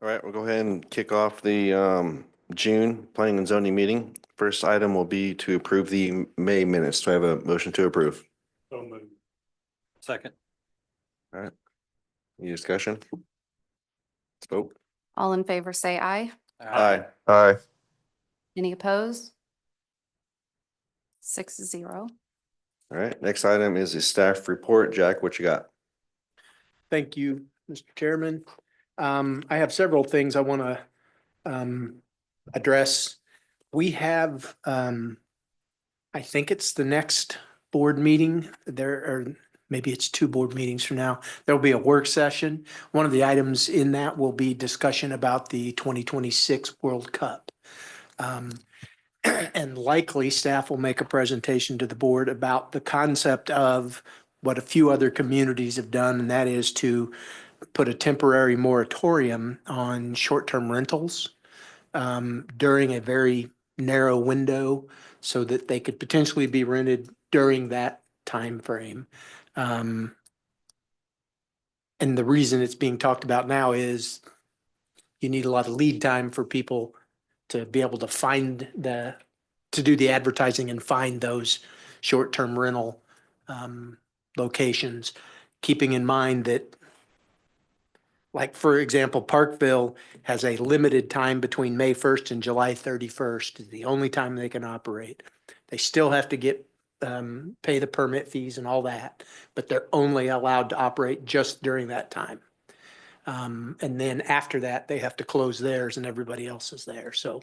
All right, we'll go ahead and kick off the June Planning and Zoning meeting. First item will be to approve the May minutes. Do I have a motion to approve? So moved. Second. All right. Any discussion? Let's vote. All in favor, say aye. Aye. Aye. Any opposed? 6-0. All right, next item is the staff report. Jack, what you got? Thank you, Mr. Chairman. I have several things I want to address. We have, I think it's the next board meeting. Or maybe it's 2 board meetings from now. There'll be a work session. One of the items in that will be discussion about the 2026 World Cup. And likely staff will make a presentation to the board about the concept of what a few other communities have done, and that is to put a temporary moratorium on short-term rentals during a very narrow window so that they could potentially be rented during that time frame. And the reason it's being talked about now is you need a lot of lead time for people to be able to to do the advertising and find those short-term rental locations, keeping in mind that, like, for example, Parkville has a limited time between May 1st and July 31st, is the only time they can operate. They still have to pay the permit fees and all that, but they're only allowed to operate just during that time. And then after that, they have to close theirs and everybody else is there. So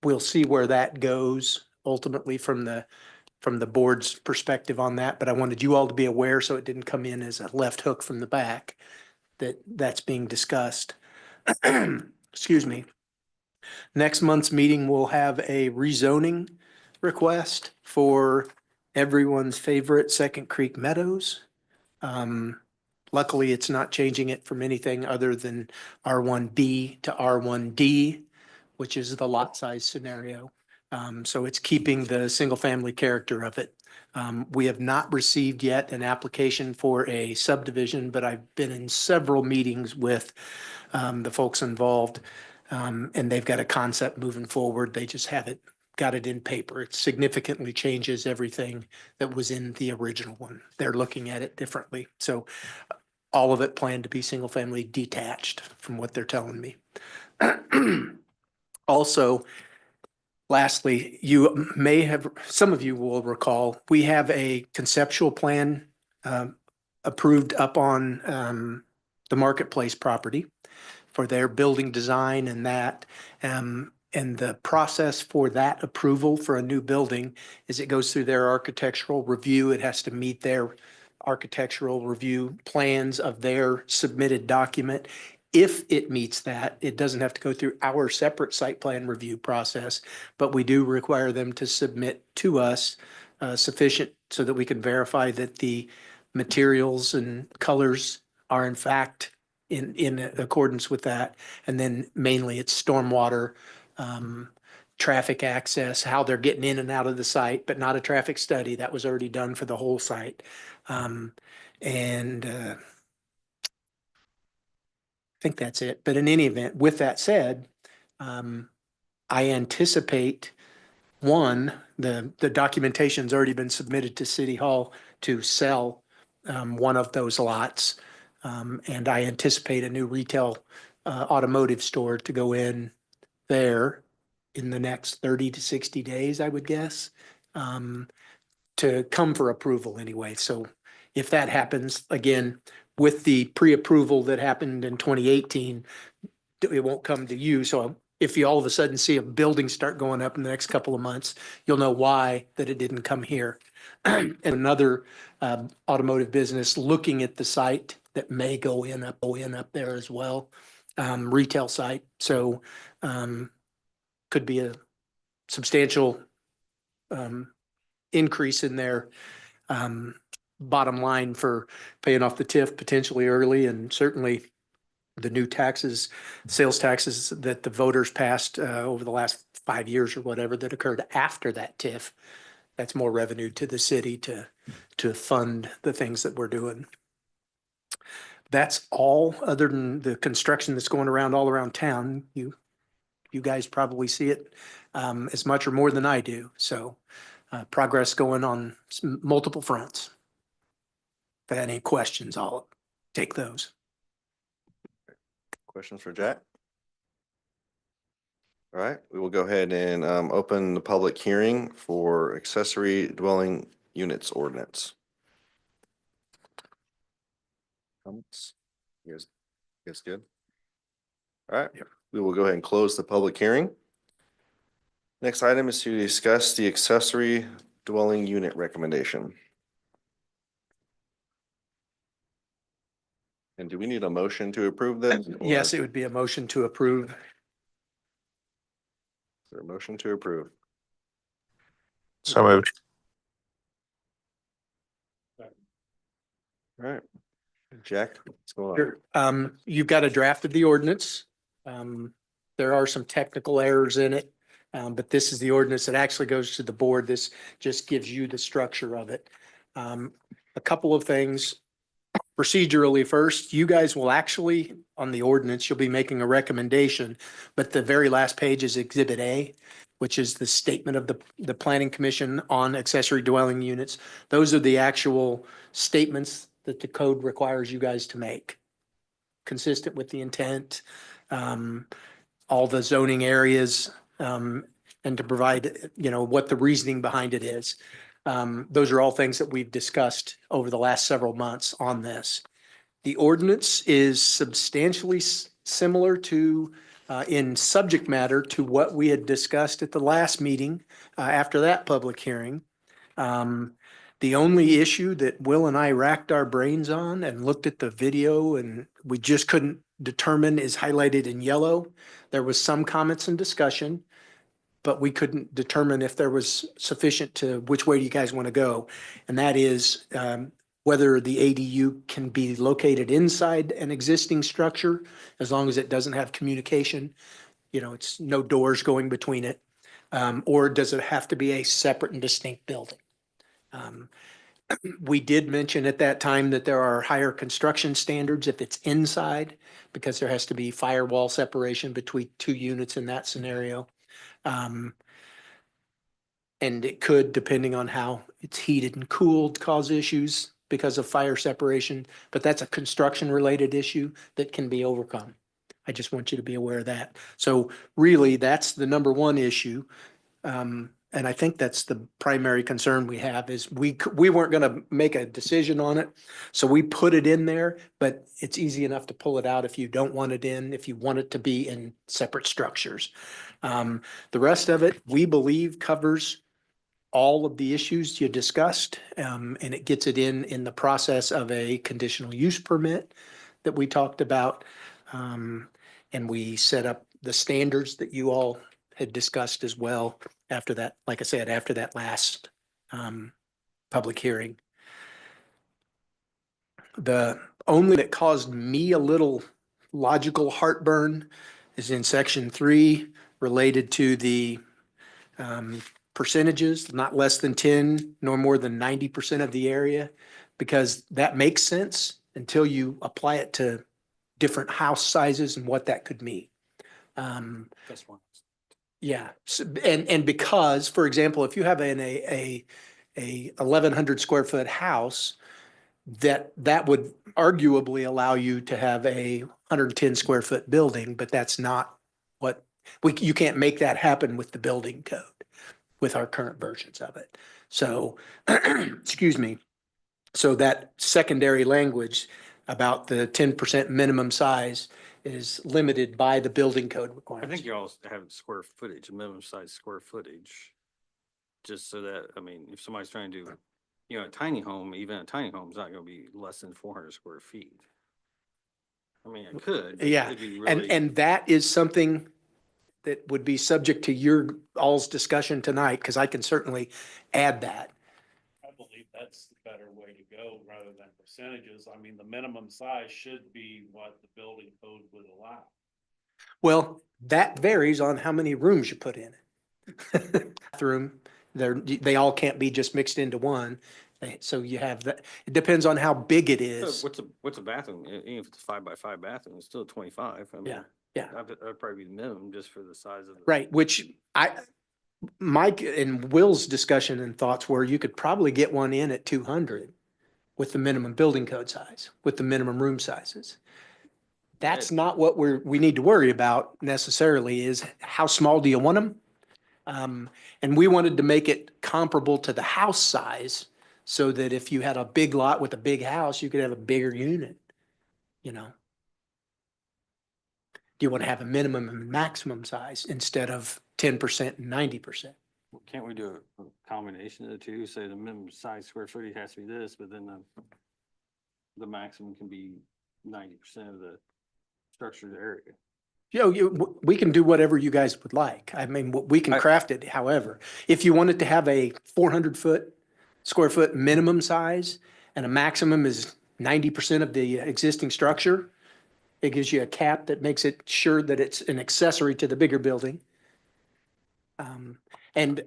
we'll see where that goes ultimately from the board's perspective on that. But I wanted you all to be aware so it didn't come in as a left hook from the back that that's being discussed. Excuse me. Next month's meeting, we'll have a rezoning request for everyone's favorite Second Creek Meadows. Luckily, it's not changing it from anything other than R1B to R1D, which is the lot size scenario. So it's keeping the single family character of it. We have not received yet an application for a subdivision, but I've been in several meetings with the folks involved, and they've got a concept moving forward. They just haven't got it in paper. It significantly changes everything that was in the original one. They're looking at it differently. So all of it planned to be single family detached from what they're telling me. Also, lastly, some of you will recall, we have a conceptual plan approved up on the Marketplace property for their building design and that. And the process for that approval for a new building is it goes through their architectural review. It has to meet their architectural review plans of their submitted document. If it meets that, it doesn't have to go through our separate site plan review process, but we do require them to submit to us sufficient so that we can verify that the materials and colors are in fact in accordance with that. And then mainly it's stormwater, traffic access, how they're getting in and out of the site, but not a traffic study. That was already done for the whole site. I think that's it. But in any event, with that said, I anticipate the documentation's already been submitted to City Hall to sell one of those lots. And I anticipate a new retail automotive store to go in there in the next 30 to 60 days, I would guess, to come for approval anyway. So if that happens, again, with the pre-approval that happened in 2018, it won't come to you. So if you all of a sudden see a building start going up in the next couple of months, you'll know why that it didn't come here. And another automotive business looking at the site that may go in up there as well, retail site. So could be a substantial increase in their bottom line for paying off the TIF potentially early, and certainly the new taxes, sales taxes that the voters passed over the last 5 years or whatever that occurred after that TIF. That's more revenue to the city to fund the things that we're doing. that's all, other than the construction that's going around all around town. You guys probably see it as much or more than I do. So progress going on multiple fronts. If I had any questions, I'll take those. Questions for Jack? All right, we will go ahead and open the public hearing for accessory dwelling units ordinance. Comments? You guys good? All right, Yep. we will go ahead and close the public hearing. Next item is to discuss the accessory dwelling unit recommendation. And do we need a motion to approve this? Yes, it would be a motion to approve. Is there a motion to approve? So moved. All right. Jack, what's going on? Sure. You've got a draft of the ordinance. There are some technical errors in it. But this is the ordinance that actually goes to the board. This just gives you the structure of it. A couple of things procedurally. First, you guys will actually, on the ordinance, you'll be making a recommendation, but the very last page is Exhibit A, which is the statement of the Planning Commission on accessory dwelling units. Those are the actual statements that the code requires you guys to make, consistent with the intent, all the zoning areas, and to provide, what the reasoning behind it is. Those are all things that we've discussed over the last several months on this. The ordinance is substantially similar to, in subject matter, to what we had discussed at the last meeting after that public hearing. The only issue that Will and I racked our brains on and looked at the video and we just couldn't determine is highlighted in yellow. There was some comments and discussion, but we couldn't determine if there was sufficient to which way do you guys want to go. And that is whether the ADU can be located inside an existing structure as long as it doesn't have communication. It's no doors going between it. Or does it have to be a separate and distinct building? We did mention at that time that there are higher construction standards if it's inside, because there has to be firewall separation between two units in that scenario. And it could, depending on how it's heated and cooled, cause issues because of fire separation, but that's a construction related issue that can be overcome. I just want you to be aware of that. So really, that's the number one issue. And I think that's the primary concern we have is we weren't going to make a decision on it. So we put it in there, but it's easy enough to pull it out if you don't want it in, if you want it to be in separate structures. The rest of it, we believe, covers all of the issues you discussed, and it gets it in the process of a conditional use permit that we talked about. And we set up the standards that you all had discussed as well after that, like I said, after that last public hearing. The only that caused me a little logical heartburn is in section 3 related to the percentages, not less than 10 nor more than 90% of the area, because that makes sense until you apply it to different house sizes and what that could mean. That's one. Yeah, and because, for example, if you have a 1,100 square foot house, that would arguably allow you to have a 110 square foot building, but that's not what you can't make that happen with the building code, with our current versions of it. So, excuse me. So that secondary language about the 10% minimum size is limited by the building code I requirements. think you all have square footage, minimum size square footage. Just so that, if somebody's trying to do, a tiny home, even a tiny home is not gonna be less than 400 square feet. It could. but Yeah, it'd be really- And that is something that would be subject to your all's discussion tonight, because I can certainly add that. I believe that's the better way to go rather than percentages. The minimum size should be what the building code would allow. Well, that varies on how many rooms you put in it. Bathroom, they all can't be just mixed into one. So you have that, it depends on how big it So is. what's a bathroom? Even if it's a 5x5 bathroom, it's still 25. I mean, Yeah, yeah. that'd probably be the minimum just for the size of the. Right, which Mike and Will's discussion and thoughts were you could probably get one in at 200 with the minimum building code size, with the minimum room sizes. That's not what we need to worry about necessarily is how small do you want them? And we wanted to make it comparable to the house size so that if you had a big lot with a big house, you could have a bigger unit, you know? Do you want to have a minimum and maximum size instead of 10% and 90%? Can't we do a combination of the two? Say the minimum size square footage has to be this, but then the maximum can be 90% of the structured area. We can do whatever you guys would like. I mean, we can I- craft it however. If you wanted to have a 400 square foot minimum size and a maximum is 90% of the existing structure, it gives you a cap that makes it sure that it's an accessory to the bigger building. And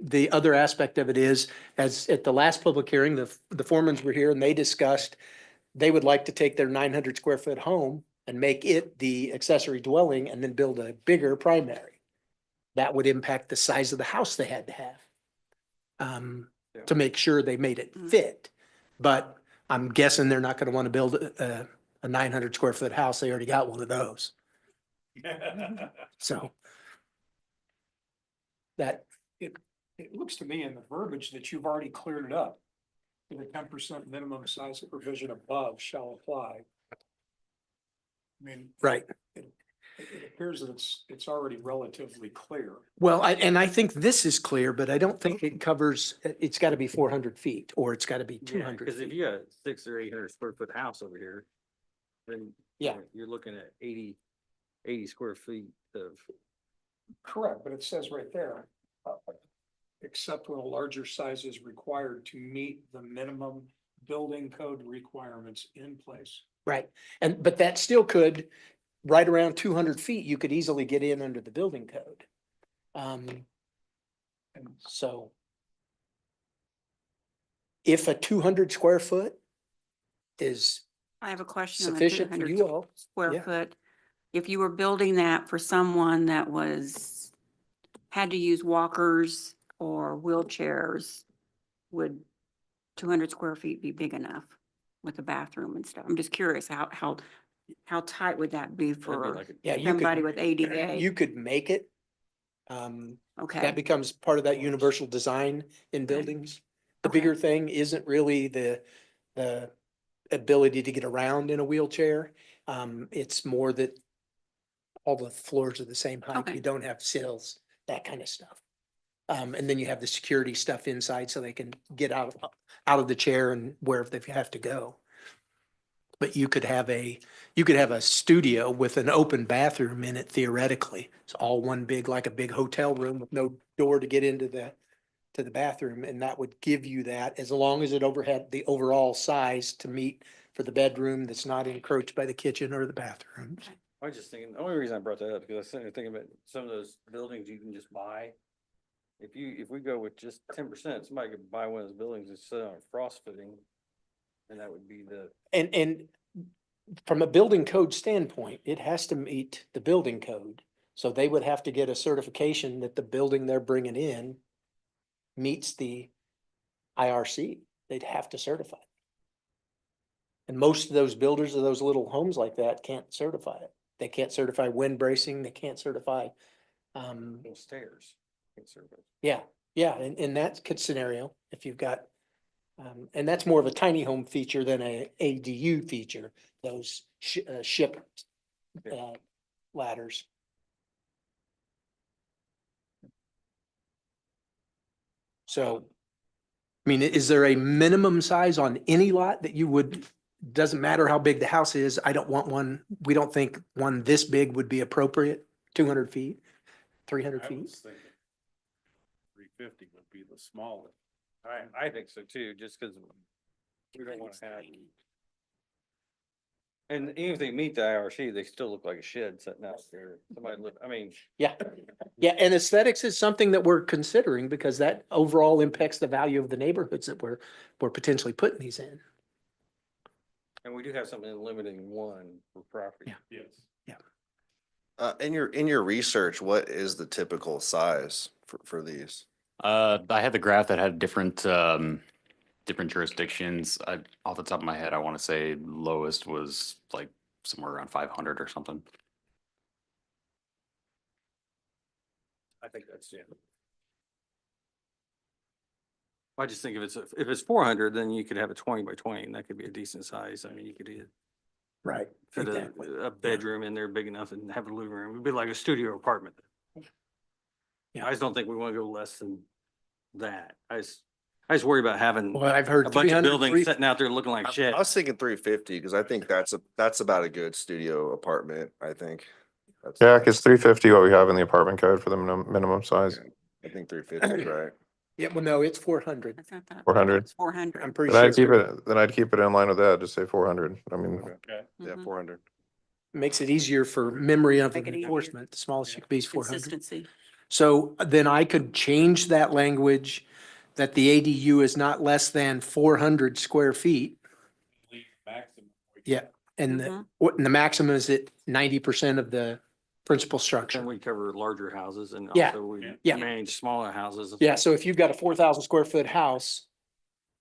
the other aspect of it is, as at the last public hearing, the foremans were here and they discussed, they would like to take their 900 square foot home and make it the accessory dwelling and then build a bigger primary. That would impact the size of the house they had to have. Yeah. To make sure they made it fit. But I'm guessing they're not gonna wanna build a 900 square foot house. They already got one of those. So. That, It looks to me in the verbiage that you've already cleared it up. The 10% minimum size provision above shall apply. I mean, right. it appears that it's already relatively clear. Well, and I think this is clear, but I don't think it covers, it's gotta be 400 feet or it's gotta be 200 Because if feet. you got a 600 or 800 square foot house over here, then Yeah. you're looking at 80 square feet of. Correct, but it says right there, except when a larger size is required to meet the minimum building code requirements in place. Right, but that still could, right around 200 feet, you could easily get in under the building code. And so. If a 200 square foot is I have a question on the sufficient for 200 you all, square yeah. foot. If you were building that for someone that had to use walkers or wheelchairs, would 200 square feet be big enough with a bathroom and stuff? I'm just curious, how tight would that be for yeah, you somebody could, with ADA? you could make it. That Okay, becomes part of that universal design in buildings. The bigger thing isn't really the ability to get around in a wheelchair. It's more that all the floors are the same height. Okay. You don't have sills, that kind of stuff. And then you have the security stuff inside so they can get out of the chair and wherever they have to go. But you could have a studio with an open bathroom in it theoretically. It's all one big, like a big hotel room with no door to get into the bathroom. And that would give you that as long as it had the overall size to meet for the bedroom that's not encroached by the kitchen or the bathrooms. I was just thinking, the only reason I brought that up, because I was sitting there thinking about some of those buildings you can just buy. If we go with just 10%, somebody could buy one of those buildings and sit on a frost footing. And that would be the. And from a building code standpoint, it has to meet the building code. So they would have to get a certification that the building they're bringing in meets the IRC. They'd have to certify it. And most of those builders of those little homes like that can't certify it. They can't certify wind bracing, they can't certify, Little stairs. Can't serve it. yeah, in that scenario, if you've got, and that's more of a tiny home feature than a ADU feature, those ship ladders. So, I mean, is there a minimum size on any lot that you would, doesn't matter how big the house is, I don't want one, we don't think one this big would be appropriate, 200 feet, 300 I feet? was thinking 350 would be the smallest. I think so too, just because we don't want to have. And even if they meet the IRC, they still look like a shed sitting out there. Somebody look, I mean, Yeah, yeah, and aesthetics is something that we're considering because that overall impacts the value of the neighborhoods that we're potentially putting these in. and we do have something limiting one for property. Yeah. Yes. In your research, what is the typical size for these? I had the graph that had different, different jurisdictions. Off the top of my head, I want to say lowest was like somewhere around 500 or something. I think that's, yeah. I just think if it's 400, then you could have a 20 by 20 and that could be a decent size. I mean, you could Right. fit Exactly. a bedroom in there big enough and have a living room. It'd be like a studio apartment. Yeah. I just don't think we want to go less than that. I just worry about having Well, I've a heard bunch of 300, buildings sitting out there looking like shit. I was thinking 350 because I think that's about a good studio apartment, I think. That's- Yeah, because 350, what we have in the apartment code for the minimum size. I think 350 is right. Yeah, well, no, it's 400. That's not that. 400. 400. I'm pretty Then I'd keep sure. it, then I'd keep it in line with that, just say 400. I mean, Okay. Okay. Yeah, Mhm. 400. Makes it easier for memory of Make it easier. enforcement. The smallest you could be is 400. Consistency. So then I could change that language that the ADU is not less than 400 square feet. Leave maximum. Yeah. And the, Mhm. and the maximum is at 90% of the principal Then structure. we cover larger houses and Yeah. also we Yeah. manage smaller houses. Yeah, so if you've got a 4,000 square foot house,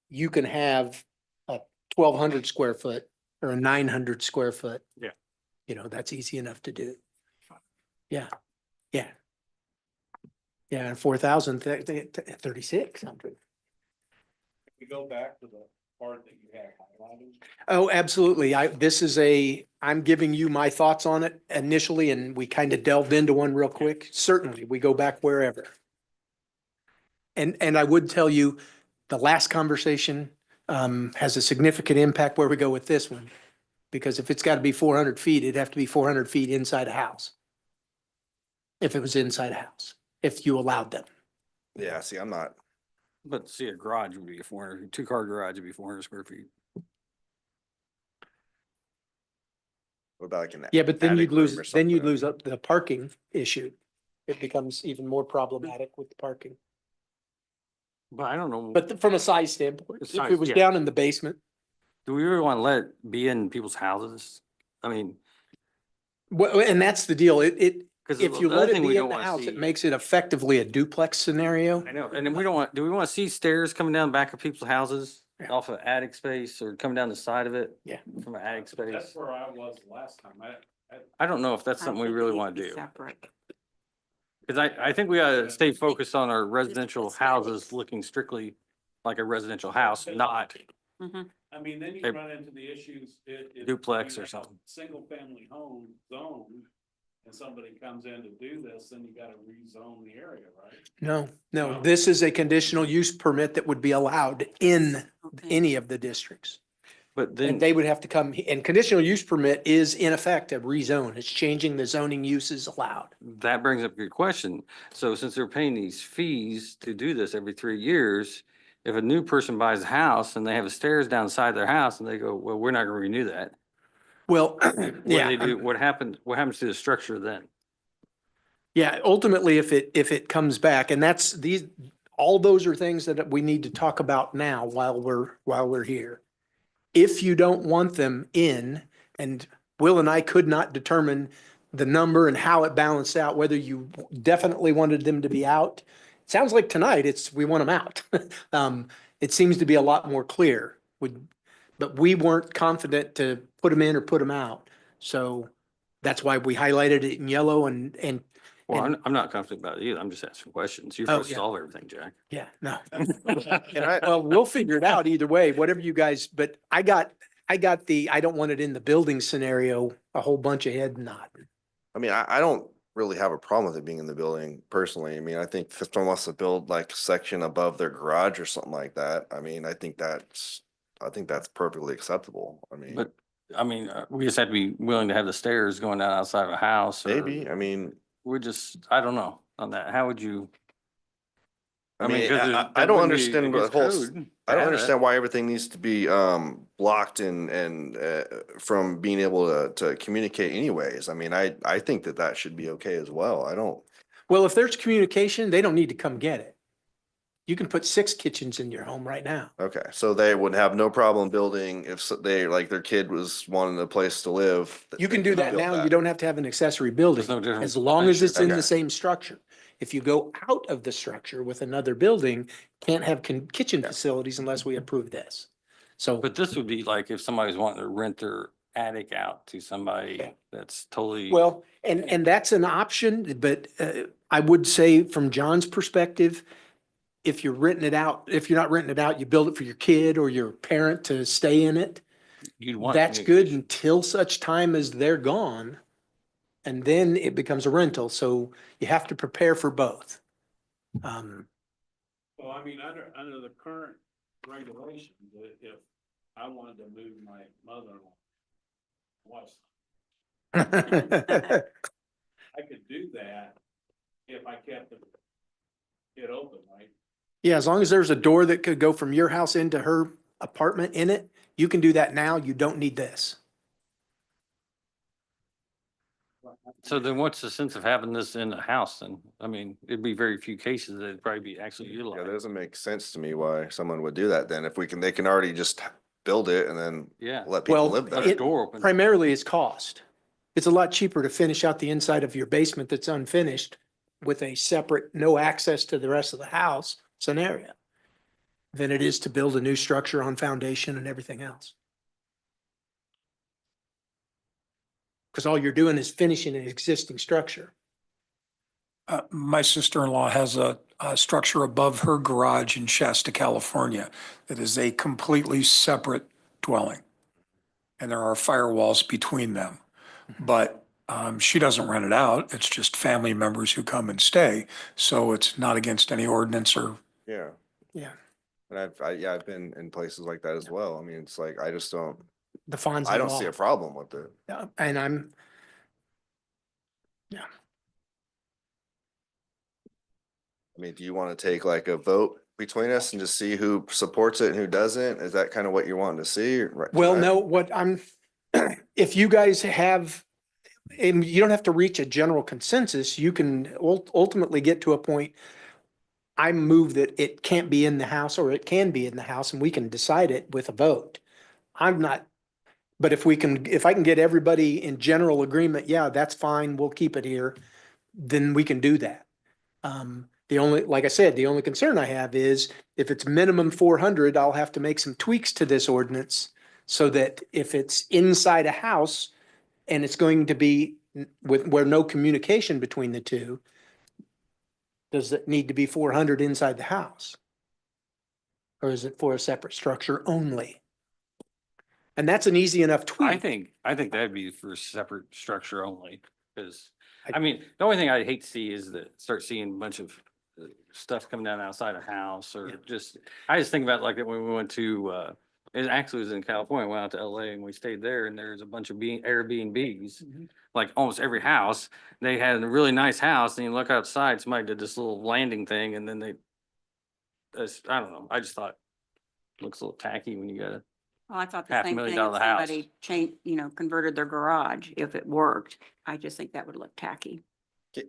you can have a 1,200 square foot or a 900 square foot. Yeah. You know, that's easy enough to do. Yeah, yeah. Yeah, and 4,000, 3,600. We go back to the part that you had highlighted. Oh, absolutely. I'm giving you my thoughts on it initially, and we kind of delved into one real quick. Certainly, we go back wherever. And I would tell you, the last conversation has a significant impact where we go with this one. Because if it's got to be 400 feet, it'd have to be 400 feet inside a house. If it was inside a house, if you allowed them. Yeah, see, I'm not, But see, a garage would be a 400, two-car garage would be 400 square feet. what about like an? Yeah, but then attic you'd room lose, or then you'd something? lose up the parking issue. It becomes even more problematic with the parking. But I don't know. But from a size standpoint, The if size, it was yeah. down in the basement, Do we really want to let it be in people's houses? I mean, well, and that's the deal. It, because if you the other let it thing we be in don't the want to house, see. it makes it effectively a duplex scenario. I know, and then we don't want, do we want to see stairs coming down the back of people's houses Yeah. off of attic space or coming down the side of it? Yeah. From an attic That's space? where I was last time. I don't know if that's I something we think it really needs want be to do. Separate. Because I think we gotta stay focused on our Just residential aesthetics. houses looking strictly like a residential house, not, Mhm. I mean, then you Hey, run into the issues. If duplex you or have a something. Single family home zone and somebody comes in to do this, then you gotta rezone the area, right? No, no, No. this is a conditional use permit that would be allowed in Okay. any of the districts. but then. And they would have to come, and conditional use permit is in effect a rezone. It's changing the zoning uses allowed. That brings up a good question. So since they're paying these fees to do this every 3 years, if a new person buys a house and they have stairs down the side of their house and they go, well, we're not gonna renew that. Well, What do yeah. they do? What happens to the structure then? Yeah, ultimately, if it comes back, and that's these, all those are things that we need to talk about now while we're here. If you don't want them in, and Will and I could not determine the number and how it balanced out, whether you definitely wanted them to be out. Sounds like tonight we want them out. It seems to be a lot more clear. But we weren't confident to put them in or put them out. So that's why we highlighted it in yellow and Well, And- I'm not confident about it either. I'm just asking questions. You're Oh, supposed to yeah. solve everything, Jack. yeah, no. And I, Well, we'll figure it out either way, whatever you guys, but I got the, I don't want it in the building scenario, a whole bunch of head nodding. I mean, I don't really have a problem with it being in the building personally. I mean, I think if someone wants to build like a section above their garage or something like that, I mean, I think that's perfectly acceptable. I mean, But, I mean, we just have to be willing to have the stairs going down outside of a house. or maybe, I mean, We're just, I don't know on that. How would you? I mean, 'cause I that don't wouldn't be understand the against whole, code to I don't have understand that. why everything needs to be, blocked and, from being able to communicate anyways. I mean, I think that that should be okay as well. I don't, Well, if there's communication, they don't need to come get it. You can put 6 kitchens in your home right now. okay, so they would have no problem building if they, like, their kid was wanting a place to live. You they can do could that build now. that. You don't have to have an accessory building, no difference as in long as it's in Okay. the same structure. If you go out of the structure with another building, can't have kitchen facilities unless we approve this. So, But this would be like if somebody's wanting to rent their attic out to somebody Yeah. that's totally. well, and that's an option, but I would say from John's perspective, if you're renting it out, if you're not renting it out, you build it for your kid or your parent to stay in it. You'd want That's good communication. until such time as they're gone. And then it becomes a rental, so you have to prepare for both. Well, I mean, under the current regulations, if I wanted to move my mother-in-law, wife's, I could do that if I kept it open, right? Yeah, as long as there's a door that could go from your house into her apartment in it, you can do that now. You don't need this. So then what's the sense of having this in the house then? I mean, it'd be very few cases that it'd probably be actually Yeah, that utilized. doesn't make sense to me why someone would do that then. If we can, they can already just build it and then Yeah. let people Well, live Put a there. door open. Primarily it's cost. It's a lot cheaper to finish out the inside of your basement that's unfinished with a separate, no access to the rest of the house scenario than it is to build a new structure on foundation and everything else. Because all you're doing is finishing an existing structure. My sister-in-law has a structure above her garage in Shasta, California, that is a completely separate dwelling. And there are firewalls between them. But she doesn't rent it out. It's just family members who come and stay. So it's not against any ordinance or, Yeah. Yeah. And I've been in places like that as well. I mean, it's like, I just don't, The Fonzie I don't law. see a problem with it. Yeah, and I mean, do you want to take like a vote between us and just see who supports it and who doesn't? Is that kind of what you're wanting to see? well, no, what if you guys have, and you don't have to reach a general consensus, you can ultimately get to a point. I move that it can't be in the house or it can be in the house and we can decide it with a vote. I'm not, but if I can get everybody in general agreement, yeah, that's fine, we'll keep it here, then we can do that. The only, like I said, the only concern I have is if it's minimum 400, I'll have to make some tweaks to this ordinance so that if it's inside a house and it's going to be where no communication between the two, does it need to be 400 inside the house? Or is it for a separate structure only? And that's an easy enough I tweak. think that'd be for separate structure only, because, I- I mean, the only thing I hate to see is that start seeing a bunch of stuff coming down outside a house or Yeah. just, I just think about like when we went to, it actually was in California, went out to LA and we stayed there and there's a bunch of Airbnbs. Mhm. Like almost every house, they had a really nice house and you look outside, somebody did this little landing thing and then I don't know, I just thought it looks a little tacky when you gotta. Well, I thought the same thing if $500,000 house. somebody changed, converted their garage, if it worked. I just think that would look tacky.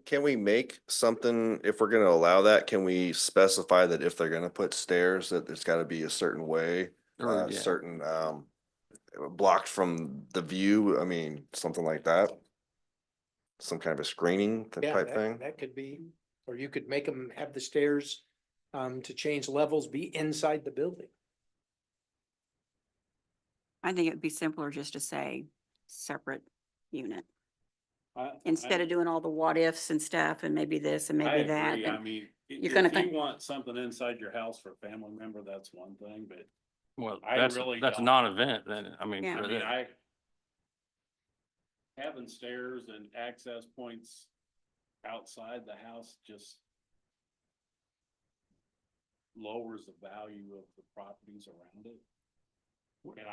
Can we make something, if we're gonna allow that, can we specify that if they're gonna put stairs, that there's gotta be a certain way? Or, yeah. Certain, blocked from the view, I mean, something like that? Some kind of a screening Yeah, type thing? that could be, or you could make them have the stairs to change levels, be inside the building. I think it'd be simpler just to say separate unit, I- instead I- of doing all the what ifs and stuff and maybe this and I maybe that. agree. I and- mean, you're gonna if you think- want something inside your house for a family member, that's one thing, but Well, I that's, really that's a don't. non-event then, I mean. Yeah. for I mean, them. having stairs and access points outside the house just lowers the value of the properties around it. And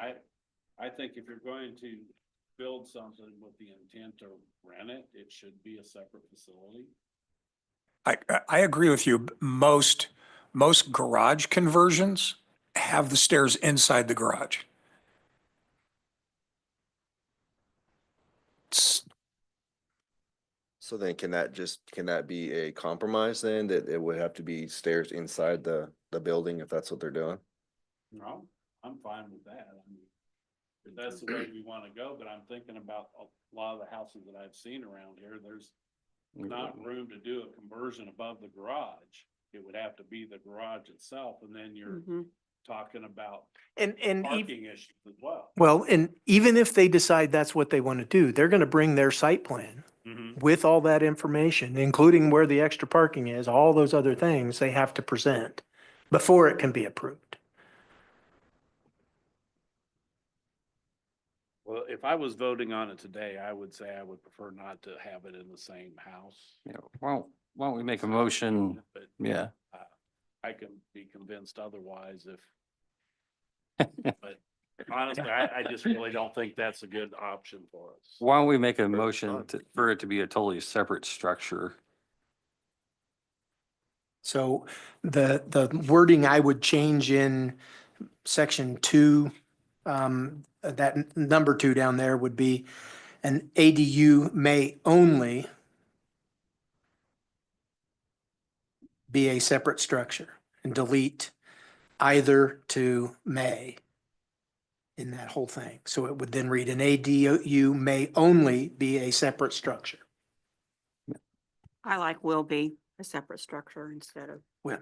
I think if you're going to build something with the intent to rent it, it should be a separate facility. I agree with you. Most Most garage conversions have the stairs inside the garage. It's- So then can that be a compromise then, that it would have to be stairs inside the building if that's what they're doing? No, I'm fine with that. I mean, if that's the way we want to go, but I'm thinking about a lot of the houses that I've seen around here, there's not room to do a conversion above the garage. It would have to be the garage itself, and then you're Mhm. talking about And parking issues as well. well, and even if they decide that's what they want to do, they're going to bring their site plan with all that information, including where the extra parking is, all those other things they have to present before it can be approved. Well, if I was voting on it today, I would say I would prefer not to have it in the same house. Yeah, why don't we make a motion? But Yeah. I can be convinced otherwise but honestly, I just really don't think that's a good option for us. Why don't we make a Sure, motion fine. for it to be a totally separate structure? So the wording I would change in section 2, that number 2 down there would be an ADU may only be a separate structure, and delete either to may in that whole thing. So it would then read an ADU may only be a separate structure. I like will be a separate structure instead of. Well,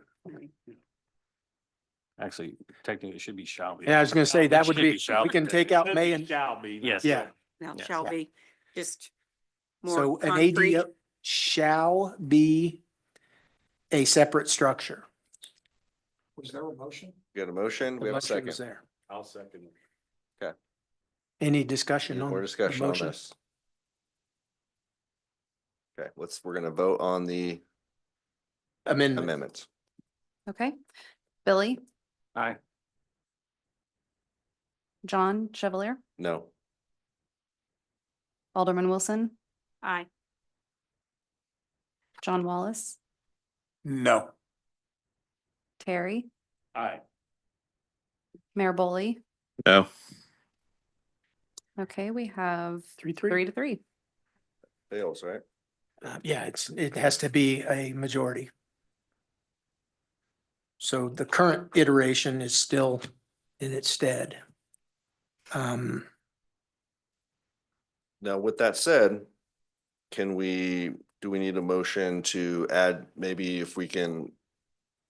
Actually, technically, it should be shall be. yeah, I was gonna say that It would should be, shall we be. can take out may and, Shall be. Yes. yeah. Now Yes. shall be just So more an concrete. ADU shall be a separate structure. Was there a motion? We got a motion, we have a The motion was second. there. I'll second it. Any discussion Any on more the discussion on motion? this? Okay, we're gonna vote on the Amendment. amendments. Okay. Billy, Aye. John Chevalier, No, Alderman Wilson, Aye. John Wallace, No. Terry, Aye. Mayor Boley. No. Okay, we have 3-3. 3-3. fails, right? Yeah, it has to be a majority. So the current iteration is still in its stead. Now, with that said, do we need a motion to add, maybe if we can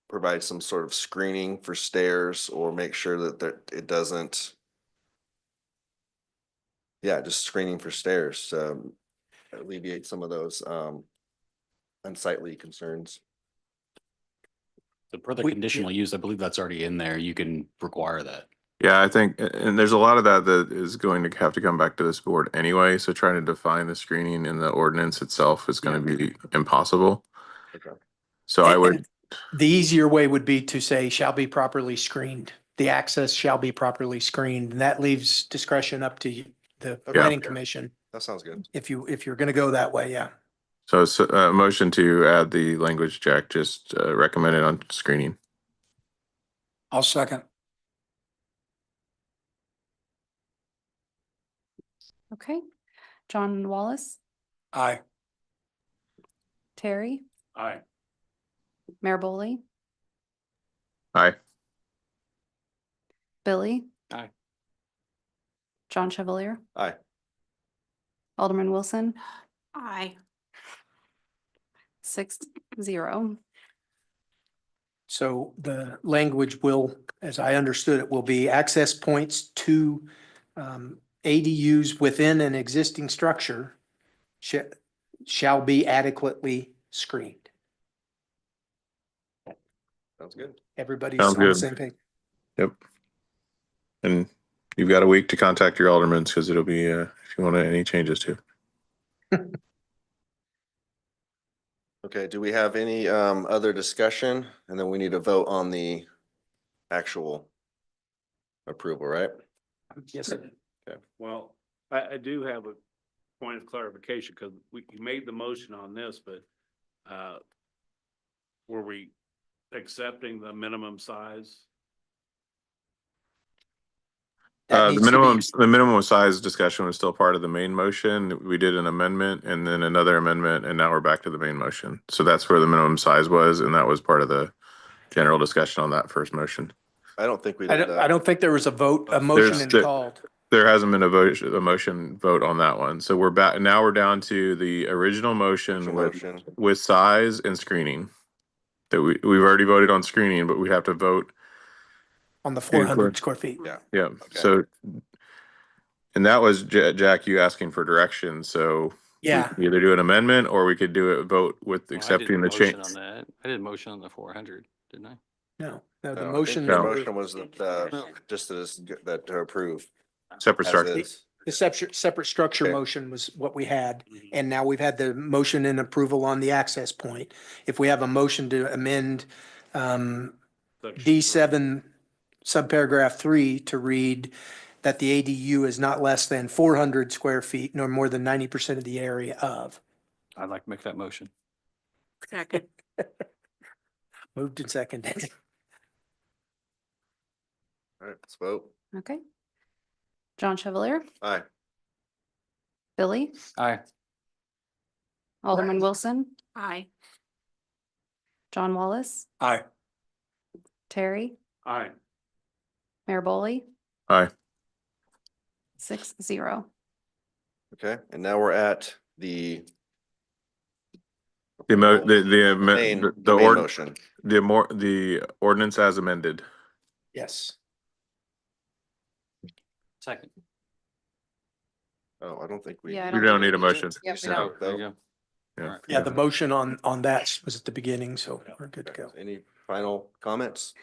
provide some sort of screening for stairs or make sure that it doesn't. Yeah, just screening for stairs, alleviate some of those, unsightly concerns. So per the We- conditional use, I believe that's already in there. You can require that. Yeah, I think, and there's a lot of that is going to have to come back to this board anyway, so trying to define the screening in the ordinance itself is gonna be impossible. Okay. So I would, The easier way would be to say shall be properly screened. The access shall be properly screened, and that leaves discretion up to the planning commission. That sounds good. If you're gonna go that way, yeah. so it's a motion to add the language Jack just recommended on screening. I'll second. Okay. John Wallace, Aye. Terry, Aye. Mayor Boley, Aye. Billy. Aye. John Chevalier, Aye. Alderman Wilson, Aye. 6-0. So the language will, as I understood it, will be access points to ADUs within an existing structure shall be adequately screened. Sounds good. Everybody's Sounds on the good. same page. Yep. And you've got a week to contact your aldermen because it'll be, if you want any changes to. Okay, do we have any other discussion? And then we need to vote on the actual approval, right? Yes, sir. Well, I do have a point of clarification, because you made the motion on this, but were we accepting the minimum size? That needs to be- The minimum size discussion was still part of the main motion. We did an amendment and then another amendment, and now we're back to the main motion. So that's where the minimum size was, and that was part of the general discussion on that first motion. I don't think we I did don't, that. I don't think there was a vote, a motion There's and the- called. There hasn't been a motion vote on that one. So we're back, now we're down to the original motion Motion. with size and screening. That we've already voted on screening, but we have to vote. On the 400 square feet. Yeah. Yeah, so. And that was Jack, you asking for direction, so. we Yeah, could Either do an amendment or we could do a vote with Well, I did accepting a the motion change. On that, I did a motion on the 400, didn't I? no, the No, I think motion, your No. motion was just that to approve. Separate as structure. is. the separate structure Okay. motion was what we had. And now we've had the motion and approval on the access point. If we have a motion to amend D7 subparagraph 3 to read that the ADU is not less than 400 square feet nor more than 90% of the area of. I'd like to make that motion. Second. Moved and seconded. All right, let's vote. Okay. John Chevalier, Aye. Billy, Aye. Alderman Wilson, Aye. John Wallace, Aye. Terry, Aye. Mayor Boley, Aye. 6-0. Okay, and now we're at the The mo, the main, the the main ord, motion. the ordinance as amended. Yes. Second. Oh, I don't think we. Yeah, I We don't need a motion. Yep, we Just don't. now, There you though. go. Yeah. All right. Yeah, the motion on that was at the beginning, so we're good to go. Any final comments?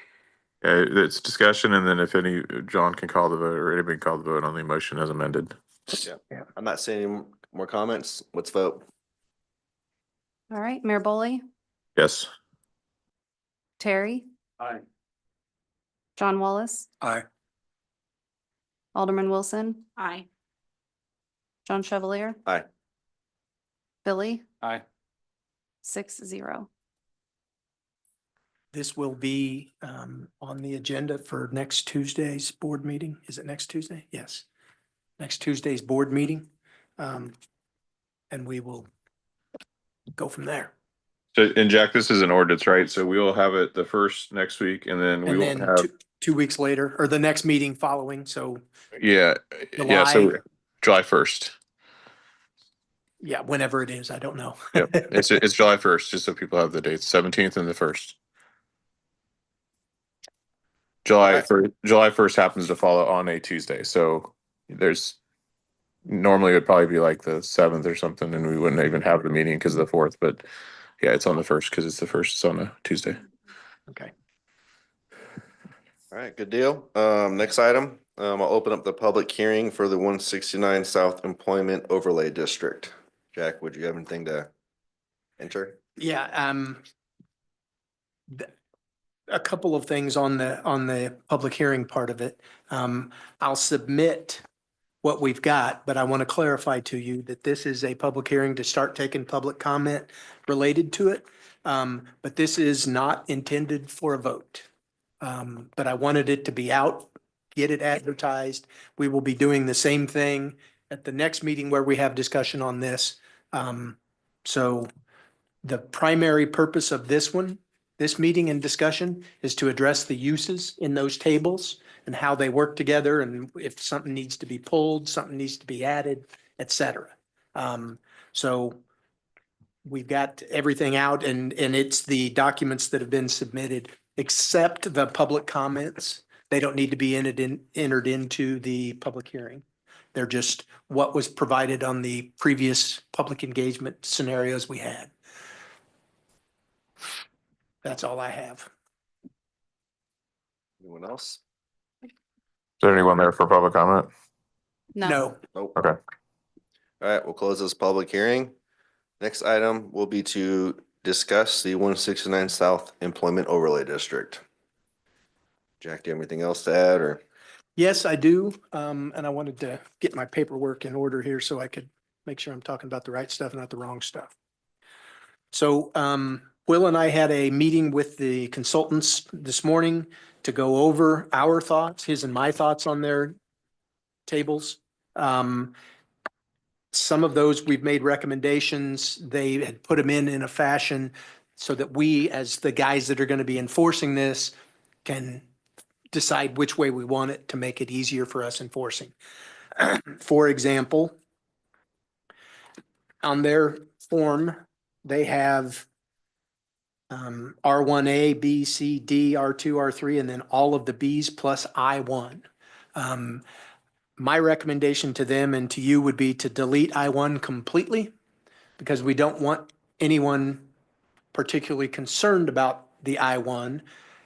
It's discussion, and then if any, John can call the vote or anybody can call the vote on the motion as amended. I'm not seeing any more comments. Let's vote. All right, Mayor Boley, Yes. Terry, Aye. John Wallace, Aye. Alderman Wilson, Aye. John Chevalier. Aye. Billy, Aye. 6-0. This will be on the agenda for next Tuesday's board meeting. Is it next Tuesday? Yes. Next Tuesday's board meeting. And we will go from there. So, and Jack, this is an ordinance, right? So we will have it the first next week, and then we And will then have, 2 weeks later, or the next meeting following, so yeah, yeah, so July. July 1st. yeah, whenever it is, I don't know. Yep, it's July 1st, just so people have the dates, 17th and the 1st. July 1st happens to fall on a Tuesday, so there's normally it would probably be like the 7th or something, and we wouldn't even have the meeting because of the 4th, but yeah, it's on the 1st because it's the 1st, it's on a Tuesday. Okay. All right, good deal. Next item, I'll open up the public hearing for the 169 South Employment Overlay District. Jack, would you have anything to enter? Yeah, a couple of things on the public hearing part of it. I'll submit what we've got, but I want to clarify to you that this is a public hearing to start taking public comment related to it. But this is not intended for a vote. But I wanted it to be out, get it advertised. We will be doing the same thing at the next meeting where we have discussion on this. So the primary purpose of this meeting and discussion is to address the uses in those tables and how they work together, and if something needs to be pulled, something needs to be added, et cetera. So we've got everything out, and it's the documents that have been submitted, except the public comments. They don't need to be entered into the public hearing. They're just what was provided on the previous public engagement scenarios we had. That's all I have. Anyone else? Is there anyone there for public comment? No, Nope. Okay. All right, we'll close this public hearing. Next item will be to discuss the 169 South Employment Overlay District. Jack, do you have anything else to add, or? yes, I do. And I wanted to get my paperwork in order here so I could make sure I'm talking about the right stuff, not the wrong stuff. So, Will and I had a meeting with the consultants this morning to go over our thoughts, his and my thoughts on their tables. Some of those we've made recommendations. They had put them in a fashion so that we, as the guys that are going to be enforcing this, can decide which way we want it to make it easier for us enforcing. For example, on their form, they have R1A, B, C, D, R2, R3, and then all of the Bs plus I1. My recommendation to them and to you would be to delete I1 completely because we don't want anyone particularly concerned about the I1.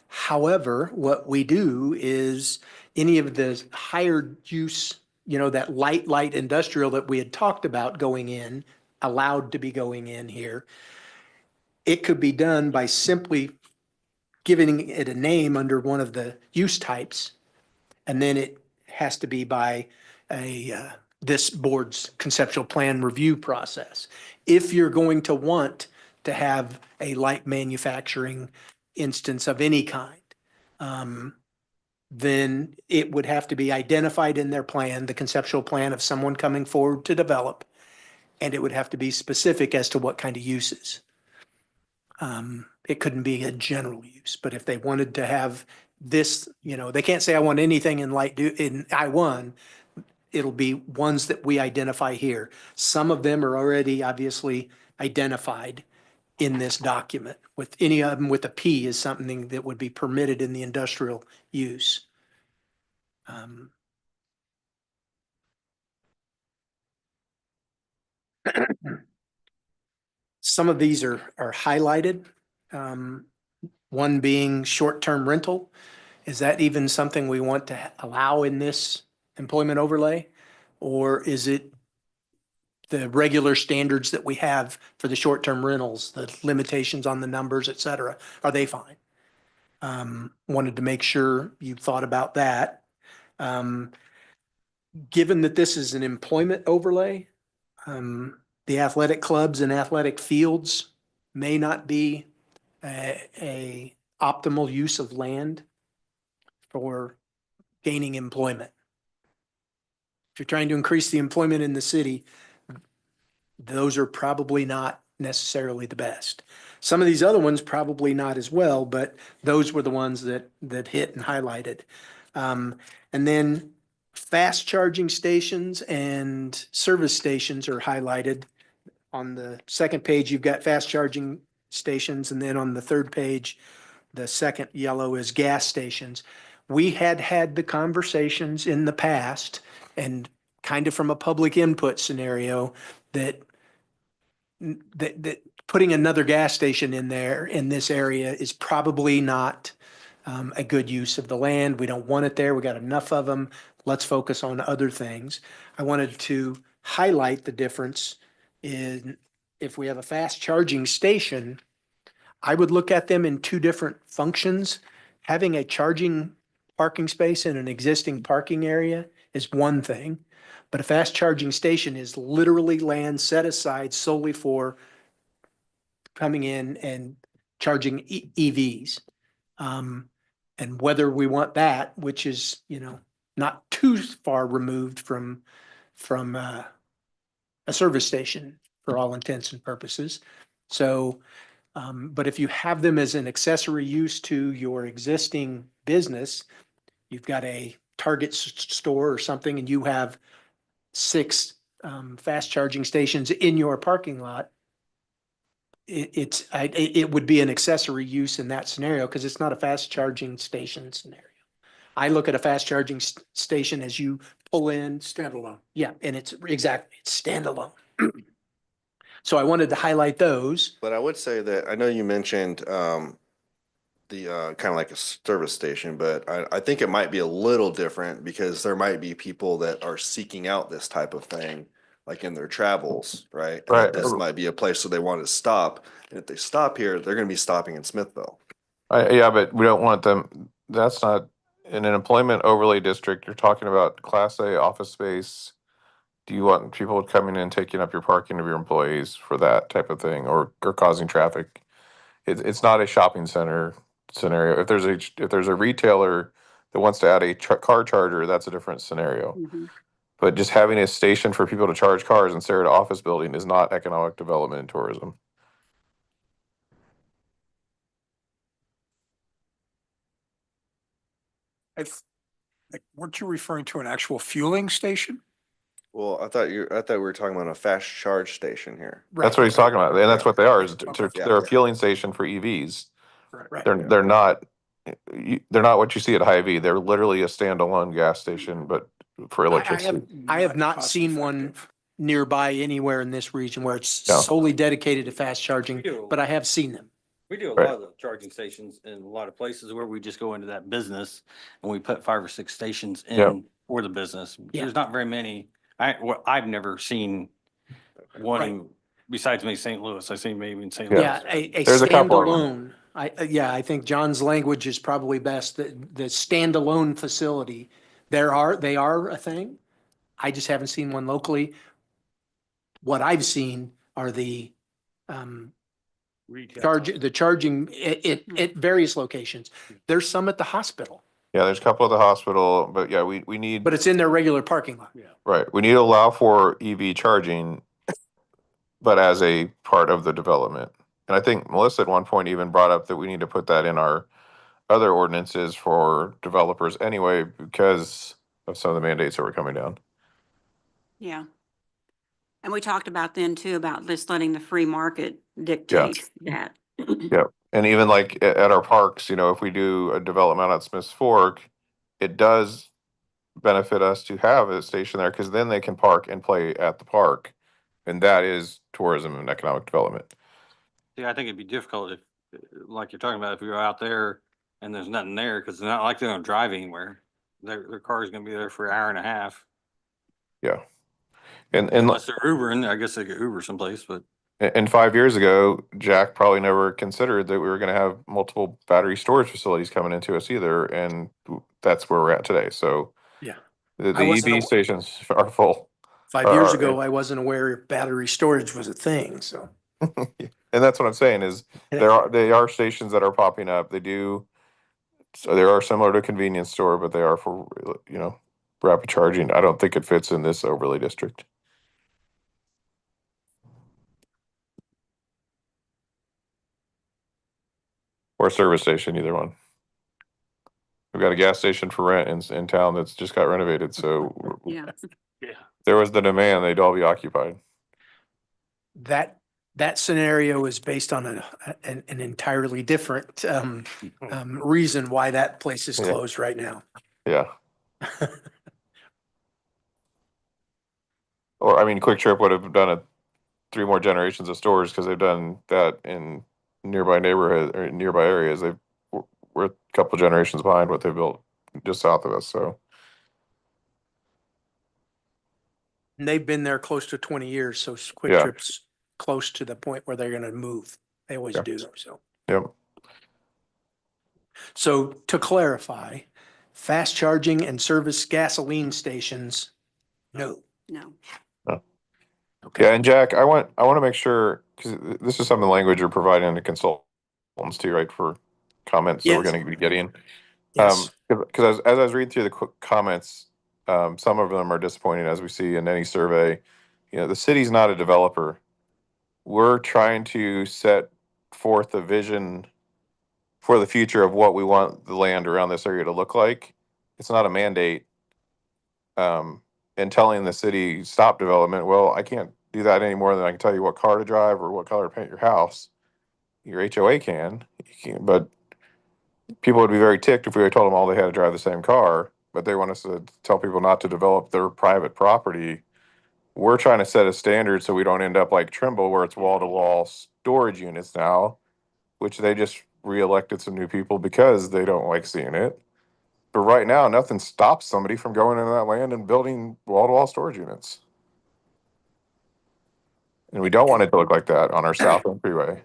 However, what we do is any of the higher use, that light industrial that we had talked about going in, allowed to be going in here, it could be done by simply giving it a name under one of the use types. And then it has to be by this board's conceptual plan review process. If you're going to want to have a light manufacturing instance of any kind, then it would have to be identified in their plan, the conceptual plan of someone coming forward to develop, and it would have to be specific as to what kind of uses. It couldn't be a general use, but if they wanted to have this, they can't say I want anything in in I1. It'll be ones that we identify here. Some of them are already obviously identified in this document. With any of them with a P is something that would be permitted in the industrial use. Some of these are highlighted. One being short-term rental. Is that even something we want to allow in this employment overlay? Or is it the regular standards that we have for the short-term rentals, the limitations on the numbers, et cetera? Are they fine? Wanted to make sure you thought about that. Given that this is an employment overlay, the athletic clubs and athletic fields may not be a optimal use of land for gaining employment. If you're trying to increase the employment in the city, those are probably not necessarily the best. Some of these other ones probably not as well, but those were the ones that hit and highlighted. And then fast charging stations and service stations are highlighted. On the second page, you've got fast charging stations, and then on the third page, the second yellow is gas stations. We had the conversations in the past, and kind of from a public input scenario, that putting another gas station in there in this area is probably not a good use of the land. We don't want it there. We got enough of them. Let's focus on other things. I wanted to highlight the difference in if we have a fast charging station, I would look at them in two different functions. Having a charging parking space in an existing parking area is one thing, but a fast charging station is literally land set aside solely for coming in and charging EVs. And whether we want that, which is, not too far removed from a service station for all intents and purposes. So, but if you have them as an accessory use to your existing business, you've got a Target store or something, and you have 6 fast charging stations in your parking lot, it would be an accessory use in that scenario because it's not a fast charging station scenario. I look at a fast charging station as you pull in. Standalone. Yeah, and it's standalone. So I wanted to highlight those. But I would say that, I know you mentioned the kind of like a service station, but I think it might be a little different because there might be people that are seeking out this type of thing, like in their travels, right? And Right. this might be a place where they want to stop. And if they stop here, they're going to be stopping in Smithville. Yeah, but we don't want them, that's not, in an employment overlay district, you're talking about Class A office space. Do you want people coming in and taking up your parking of your employees for that type of thing or causing traffic it's not a shopping center scenario. If there's a retailer that wants to add a car charger, that's a different scenario. Mhm. But just having a station for people to charge cars instead of an office building is not economic development and tourism. Weren't you referring to an actual fueling station? Well, I thought we were talking about a fast charge station here. That's what he's talking about, and that's what they are. Yeah. They're a fueling station for EVs. Right. They're not. They're not what you see at Hy-Vee. They're literally a standalone gas station, but for electricity. I have not cost seen one effective. nearby anywhere in this region where it's No. solely dedicated to fast charging, do. but I have seen them. We do a Right. lot of the charging stations in a lot of places where we just go into that business and we put 5 or 6 stations Yep. in for the business. Yeah. There's not very many. I've never seen one besides maybe St. Louis. I've seen maybe in St. Louis. Yeah, a There's a couple of them. standalone. I think John's language is probably best, the standalone facility. They are a thing. I just haven't seen one locally. What I've seen are the Retail. charging at various locations. There's some at the hospital, Yeah, there's a couple at the hospital, but yeah, we need. but it's in their regular parking lot. Right, we need to allow for EV charging, but as a part of the development. And I think Melissa at one point even brought up that we need to put that in our other ordinances for developers anyway, because of some of the mandates that were coming down. Yeah. And we talked about then too, about just letting the free market dictate that. Yep, and even like at our parks, if we do a development at Smith's Fork, it does benefit us to have a station there, because then they can park and play at the park. And that is tourism and economic development. Yeah, I think it'd be difficult if, like you're talking about, if we were out there and there's nothing there, because it's not like they don't drive anywhere. Their car is gonna be there for an hour and a half. Yeah. And Unless they're Ubering, I guess they could Uber someplace, but and 5 years ago, Jack probably never considered that we were going to have multiple battery storage facilities coming into us either, and that's where we're at today. So Yeah. the I wasn't EV stations are full, 5 years Uh, ago, I wasn't aware battery storage was a thing, so. and that's what I'm saying is they are stations that are popping up. So they are similar to a convenience store, but they are for rapid charging. I don't think it fits in this overlay district. Or a service station, either one. We've got a gas station for rent in town that's just got renovated, so Yeah. Yeah. if there was the demand, they'd all be occupied. That scenario is based on an entirely different reason why that place is Yeah. closed right now. Yeah. Or, I mean, Quick Trip would have done 3 more generations of stores because they've done that in nearby neighborhood or nearby areas. We're a couple generations behind what they built just south of us. So And they've been there close to 20 years, so Quick Yeah. Trip's close to the point where they're gonna move. They always Yeah. do, so. yep. So to clarify, fast charging and service gasoline stations, no. No. Okay. Yeah, and Jack, I want to make sure, because this is some of the language you're providing to consultants too, right, for comments that we're Yes. going to be getting. Yes, Because as I was reading through the quick comments, some of them are disappointing, as we see in any survey. The city's not a developer. We're trying to set forth a vision for the future of what we want the land around this area to look like. It's not a mandate. And telling the city stop development, well, I can't do that any more than I can tell you what car to drive or what color to paint your house. Your HOA can, but people would be very ticked if we told them all they had to drive the same car, but they want us to tell people not to develop their private property. We're trying to set a standard so we don't end up like Trimble, where it's wall-to-wall storage units now, which they just reelected some new people because they don't like seeing it. But right now, nothing stops somebody from going into that land and building wall-to-wall storage units. And we don't want it to look like that on our South End Freeway.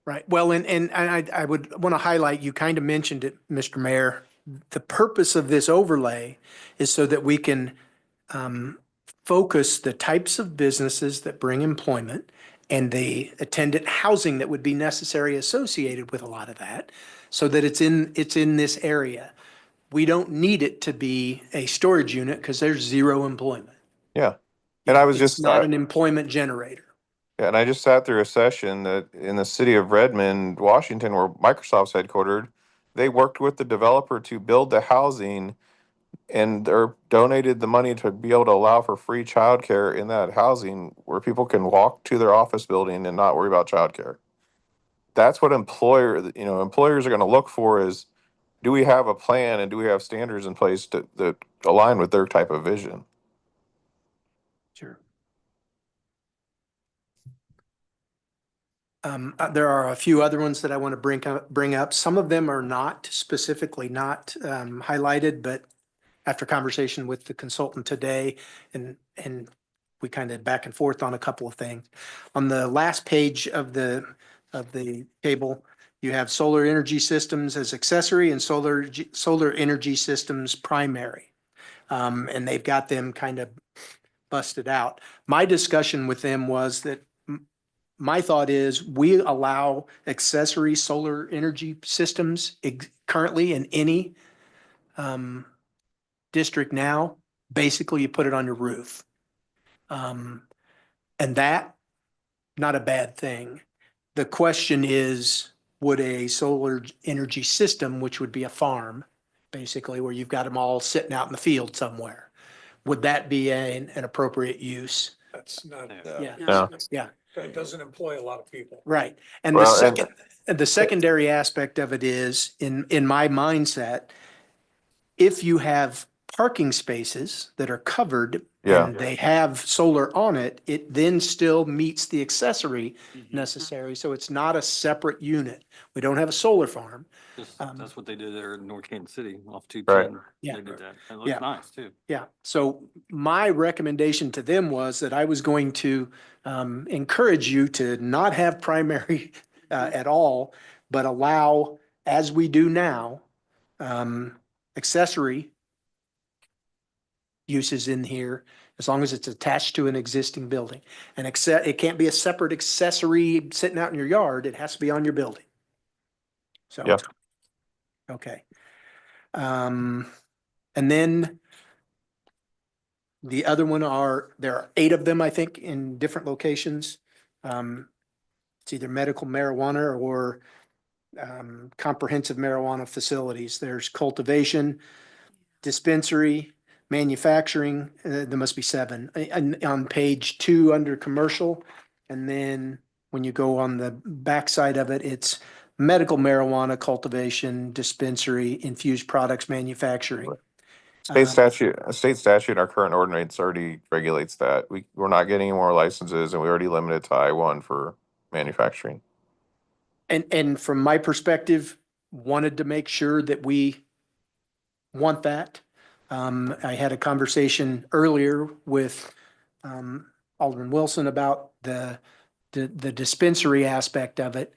right. Well, and I would want to highlight, you kind of mentioned it, Mr. Mayor. The purpose of this overlay is so that we can focus the types of businesses that bring employment and the attendant housing that would be necessary associated with a lot of that, so that it's in this area. We don't need it to be a storage unit because there's zero employment. Yeah. And I was It's just, not an employment generator. yeah, and I just sat through a session that in the city of Redmond, Washington, where Microsoft's headquartered, they worked with the developer to build the housing, and they're donated the money to be able to allow for free childcare in that housing where people can walk to their office building and not worry about childcare. That's what employers are going to look for is, do we have a plan and do we have standards in place that align with their type of vision? Sure. There are a few other ones that I want to bring up. Some of them are not specifically not highlighted, but after conversation with the consultant today, and we kind of back and forth on a couple of things. On the last page of the table, you have solar energy systems as accessory and solar energy systems primary. And they've got them kind of busted out. My discussion with them was that my thought is we allow accessory solar energy systems currently in any district now. Basically, you put it on your roof. And that, not a bad thing. The question is, would a solar energy system, which would be a farm, basically, where you've got them all sitting out in the field somewhere, would that be an appropriate use? That's not, Yeah, No. yeah. that doesn't employ a lot of people. Right. And Well, the secondary aspect of it is, in my mindset, if you have parking spaces that are covered Yeah. and they have solar on it, it then still meets the accessory Mm-hmm. necessary. So it's not a separate unit. We don't have a solar farm. That's what they did there in North Kansas City off Right. 210. Yeah. They did that. It Yeah. looks nice too. Yeah, so my recommendation to them was that I was going to encourage you to not have primary at all, but allow, as we do now, accessory uses in here, as long as it's attached to an existing building. And it can't be a separate accessory sitting out in your yard, it has to be on your building. So. Yeah. Okay. And then the other one there are 8 of them, I think, in different locations. It's either medical marijuana or comprehensive marijuana facilities. There's cultivation, dispensary, manufacturing, there must be 7. And on page 2 under commercial, and then when you go on the backside of it, it's medical marijuana cultivation, dispensary, infused products manufacturing. A state statute, our current ordinance already regulates that. We're not getting any more licenses, and we already limited to I-1 for manufacturing. And from my perspective, wanted to make sure that we want that. I had a conversation earlier with Alderman Wilson about the dispensary aspect of it.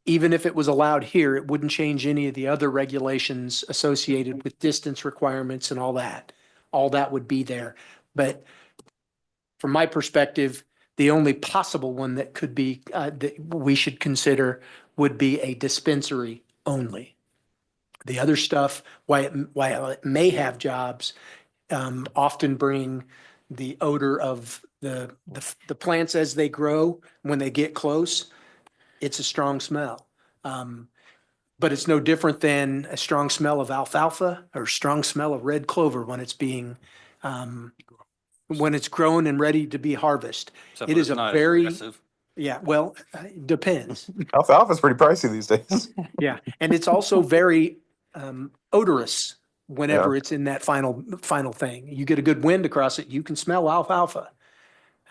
Even if it was allowed here, it wouldn't change any of the other regulations associated with distance requirements and all that. All that would be there. But from my perspective, the only possible one that could be, that we should consider would be a dispensary only. The other stuff, while it may have jobs, often bring the odor of the plants as they grow. When they get close, it's a strong smell. But it's no different than a strong smell of alfalfa or strong smell of red clover when it's being, when it's grown and ready to be harvested. Except It for is it's a not as very- aggressive. Yeah, well, it depends. Alfalfa's pretty pricey these days. Yeah, and it's also very odorous whenever it's in that final thing. You get a good wind across it, you can smell alfalfa.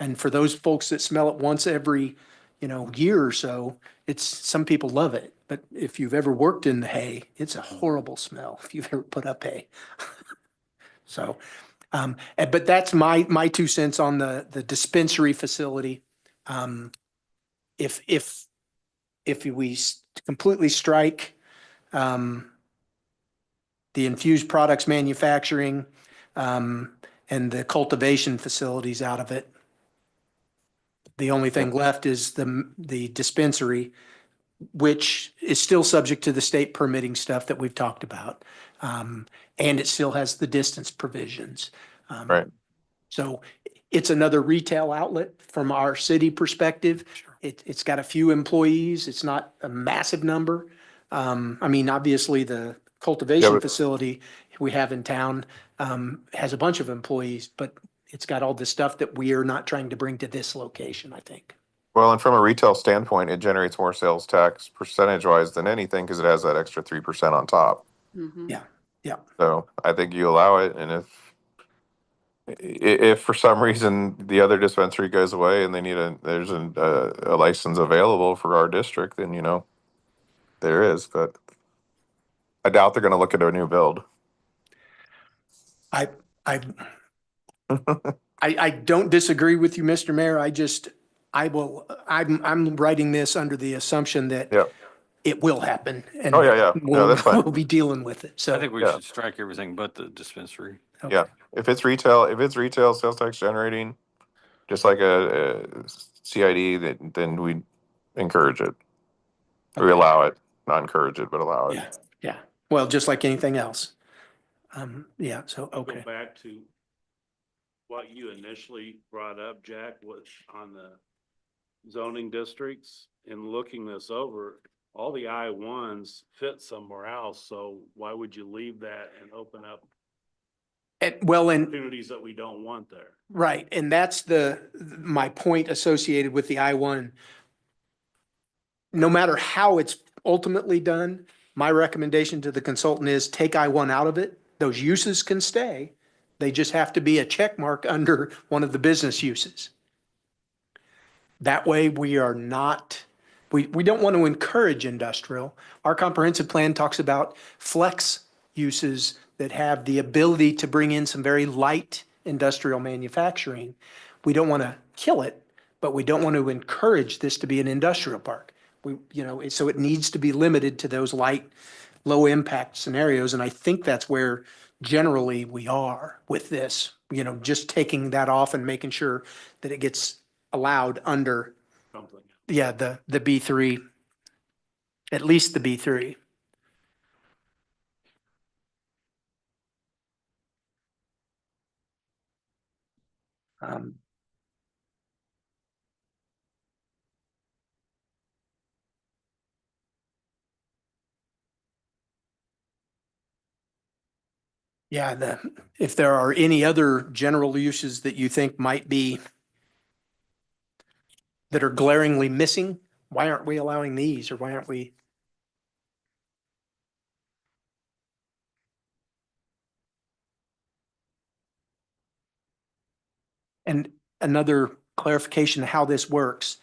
And for those folks that smell it once every, year or so, some people love it. But if you've ever worked in the hay, it's a horrible smell if you've ever put up hay. So, but that's my 2 cents on the dispensary facility. If we completely strike the infused products manufacturing and the cultivation facilities out of it, The only thing left is the dispensary, which is still subject to the state permitting stuff that we've talked about. And it still has the distance provisions. Right. So it's another retail outlet from our city perspective. It's got a few employees. It's not a massive number. I mean, obviously the cultivation but- facility we have in town has a bunch of employees, but it's got all the stuff that we are not trying to bring to this location, I think. Well, and from a retail standpoint, it generates more sales tax percentage wise than anything because it has that extra 3% on top. Mhm. Yeah. So I think you allow it, and if for some reason the other dispensary goes away and they need there's a license available for our district, then there is, but I doubt they're going to look at a new build. I don't disagree with you, Mr. Mayor. I'm writing this under the assumption that Yeah. it will happen. And Oh, yeah. No, that's fine. we'll be dealing with it. I So, think we Yeah. should strike everything but the dispensary. okay. Yeah. If it's retail sales tax generating, just like a CID, then we encourage it. We allow it, not encourage it, but allow it. Yeah, yeah. Well, just like anything else. Yeah, so, I'll okay. Go back to what you initially brought up, Jack, was on the zoning districts. In looking this over, all the I-1s fit somewhere else, so why would you leave that and open up Well, and opportunities that we don't want there? right, and that's my point associated with the I-1. No matter how it's ultimately done, my recommendation to the consultant is take I-1 out of it. Those uses can stay. They just have to be a check mark under one of the business uses. That way we are not, we don't want to encourage industrial. Our comprehensive plan talks about flex uses that have the ability to bring in some very light industrial manufacturing. We don't want to kill it, but we don't want to encourage this to be an industrial park. So it needs to be limited to those light, low impact scenarios. And I think that's where generally we are with this, just taking that off and making sure that it gets allowed under, Something. yeah, the B3, at least the B3. Yeah, if there are any other general uses that you think might be that are glaringly missing, why aren't we allowing these, or why aren't we? And another clarification of how this works.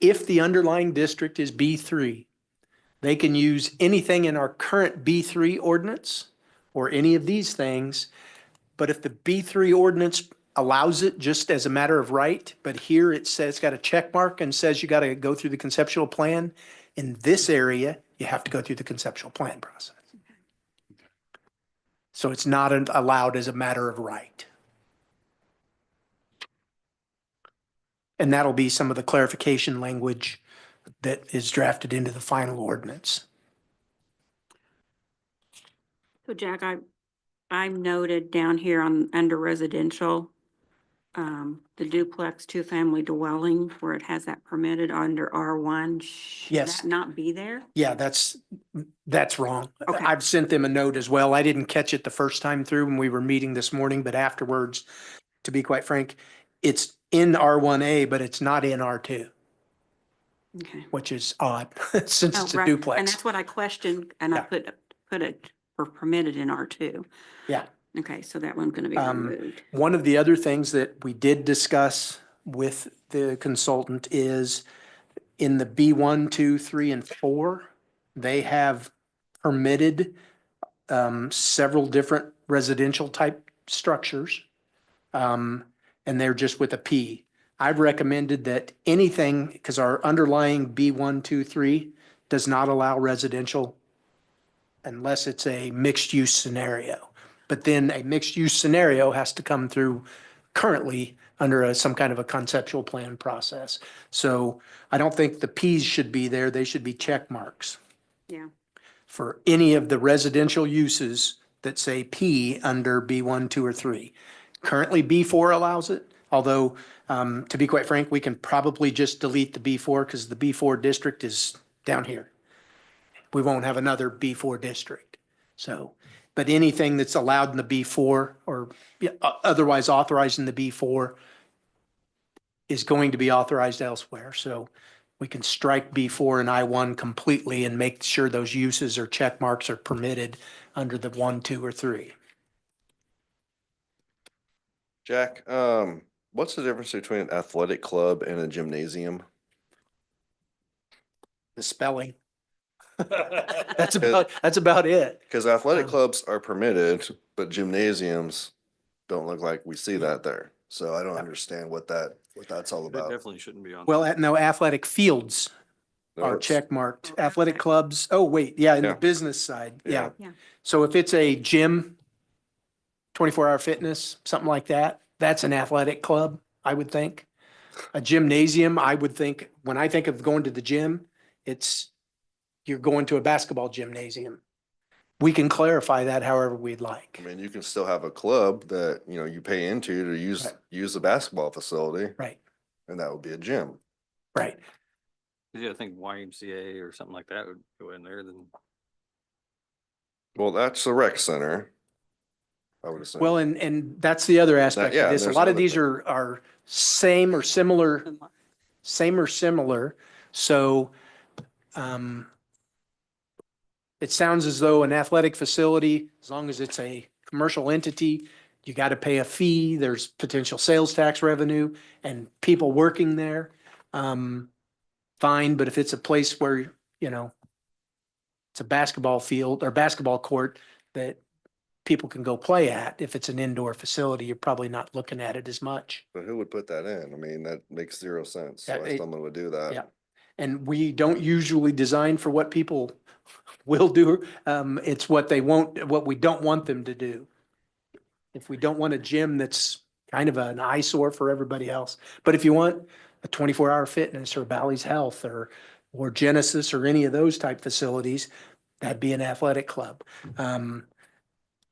If the underlying district is B3, they can use anything in our current B3 ordinance or any of these things. But if the B3 ordinance allows it just as a matter of right, but here it says, it's got a check mark and says you got to go through the conceptual plan. In this area, you have to go through the conceptual plan process. So it's not allowed as a matter of right. And that'll be some of the clarification language that is drafted into the final ordinance. So Jack, I noted down here under residential, the duplex two-family dwelling where it has that permitted under R1. Should Yes. that not be there? Yeah, that's wrong. Okay. I've sent them a note as well. I didn't catch it the first time through when we were meeting this morning, but afterwards, to be quite frank, it's in R1A, but it's not in R2, Okay. which is odd since Oh, it's a right. And duplex. that's what I questioned, and I Yeah. put it for permitted in R2. Yeah. Okay, so that one's gonna be Um, removed. One of the other things that we did discuss with the consultant is in the B1, 2, 3, and 4, they have permitted several different residential type structures. And they're just with a P. I've recommended that anything, because our underlying B1, 2, 3 does not allow residential unless it's a mixed use scenario. But then a mixed use scenario has to come through currently under some kind of a conceptual plan process. So I don't think the Ps should be there. They should be check marks Yeah. for any of the residential uses that say P under B1, 2, or 3. Currently, B4 allows it, although, to be quite frank, we can probably just delete the B4 because the B4 district is down here. We won't have another B4 district. So, but anything that's allowed in the B4 or otherwise authorized in the B4 is going to be authorized elsewhere. So we can strike B4 and I1 completely and make sure those uses or check marks are permitted under the 1, 2, or 3. Jack, what's the difference between an athletic club and a gymnasium? The spelling. That's about it. Because athletic Um, clubs are permitted, but gymnasiums don't look like we see that there. So I don't understand what that's all It about. definitely shouldn't be on. Well, no, athletic fields No, are it's- check marked. Oh, Athletic athletic. clubs, oh, wait, yeah, in the Yeah. business side, yeah. Yeah. So if it's a gym, 24-hour fitness, something like that, that's an athletic club, I would think. A gymnasium, I would think, when I think of going to the gym, you're going to a basketball gymnasium. We can clarify that however we'd like. I mean, you can still have a club that, you know, you pay into to use, Right. use the basketball facility, Right, and that would be a gym. right. Yeah, I think YMCA or something like that would go in there, then. Well, that's the rec center. I would assume. Well, and that's the other aspect yeah, of this. A there's lot of another these thing. are same or similar. So, it sounds as though an athletic facility, as long as it's a commercial entity, you got to pay a fee, there's potential sales tax revenue and people working there. Fine, but if it's a place where, you know, it's a basketball field or basketball court that people can go play at, if it's an indoor facility, you're probably not looking at it as much. But who would put that in? I mean, that makes zero sense. Yeah, Why someone would do that. yeah. And we don't usually design for what people will do. It's what they won't, what we don't want them to do. If we don't want a gym that's kind of an eyesore for everybody else. But if you want a 24-hour fitness or Bally's Health or Genesis or any of those type facilities, that'd be an athletic club.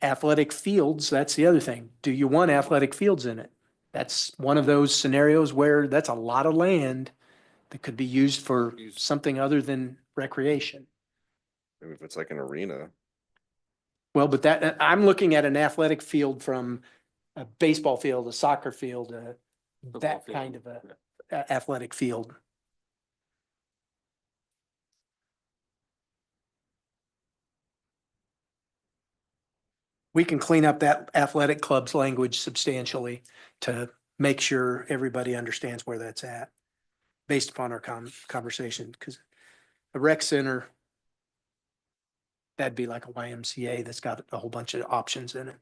Athletic fields, that's the other thing. Do you want athletic fields in it? That's one of those scenarios where that's a lot of land that could be used for something other than recreation. Maybe if it's like an arena. Well, but that, I'm looking at an athletic field from a baseball field, a soccer field, football that field. kind of a athletic field. We can clean up that athletic club's language substantially to make sure everybody understands where that's at based upon our conversation, because a rec center, that'd be like a YMCA that's got a whole bunch of options in it.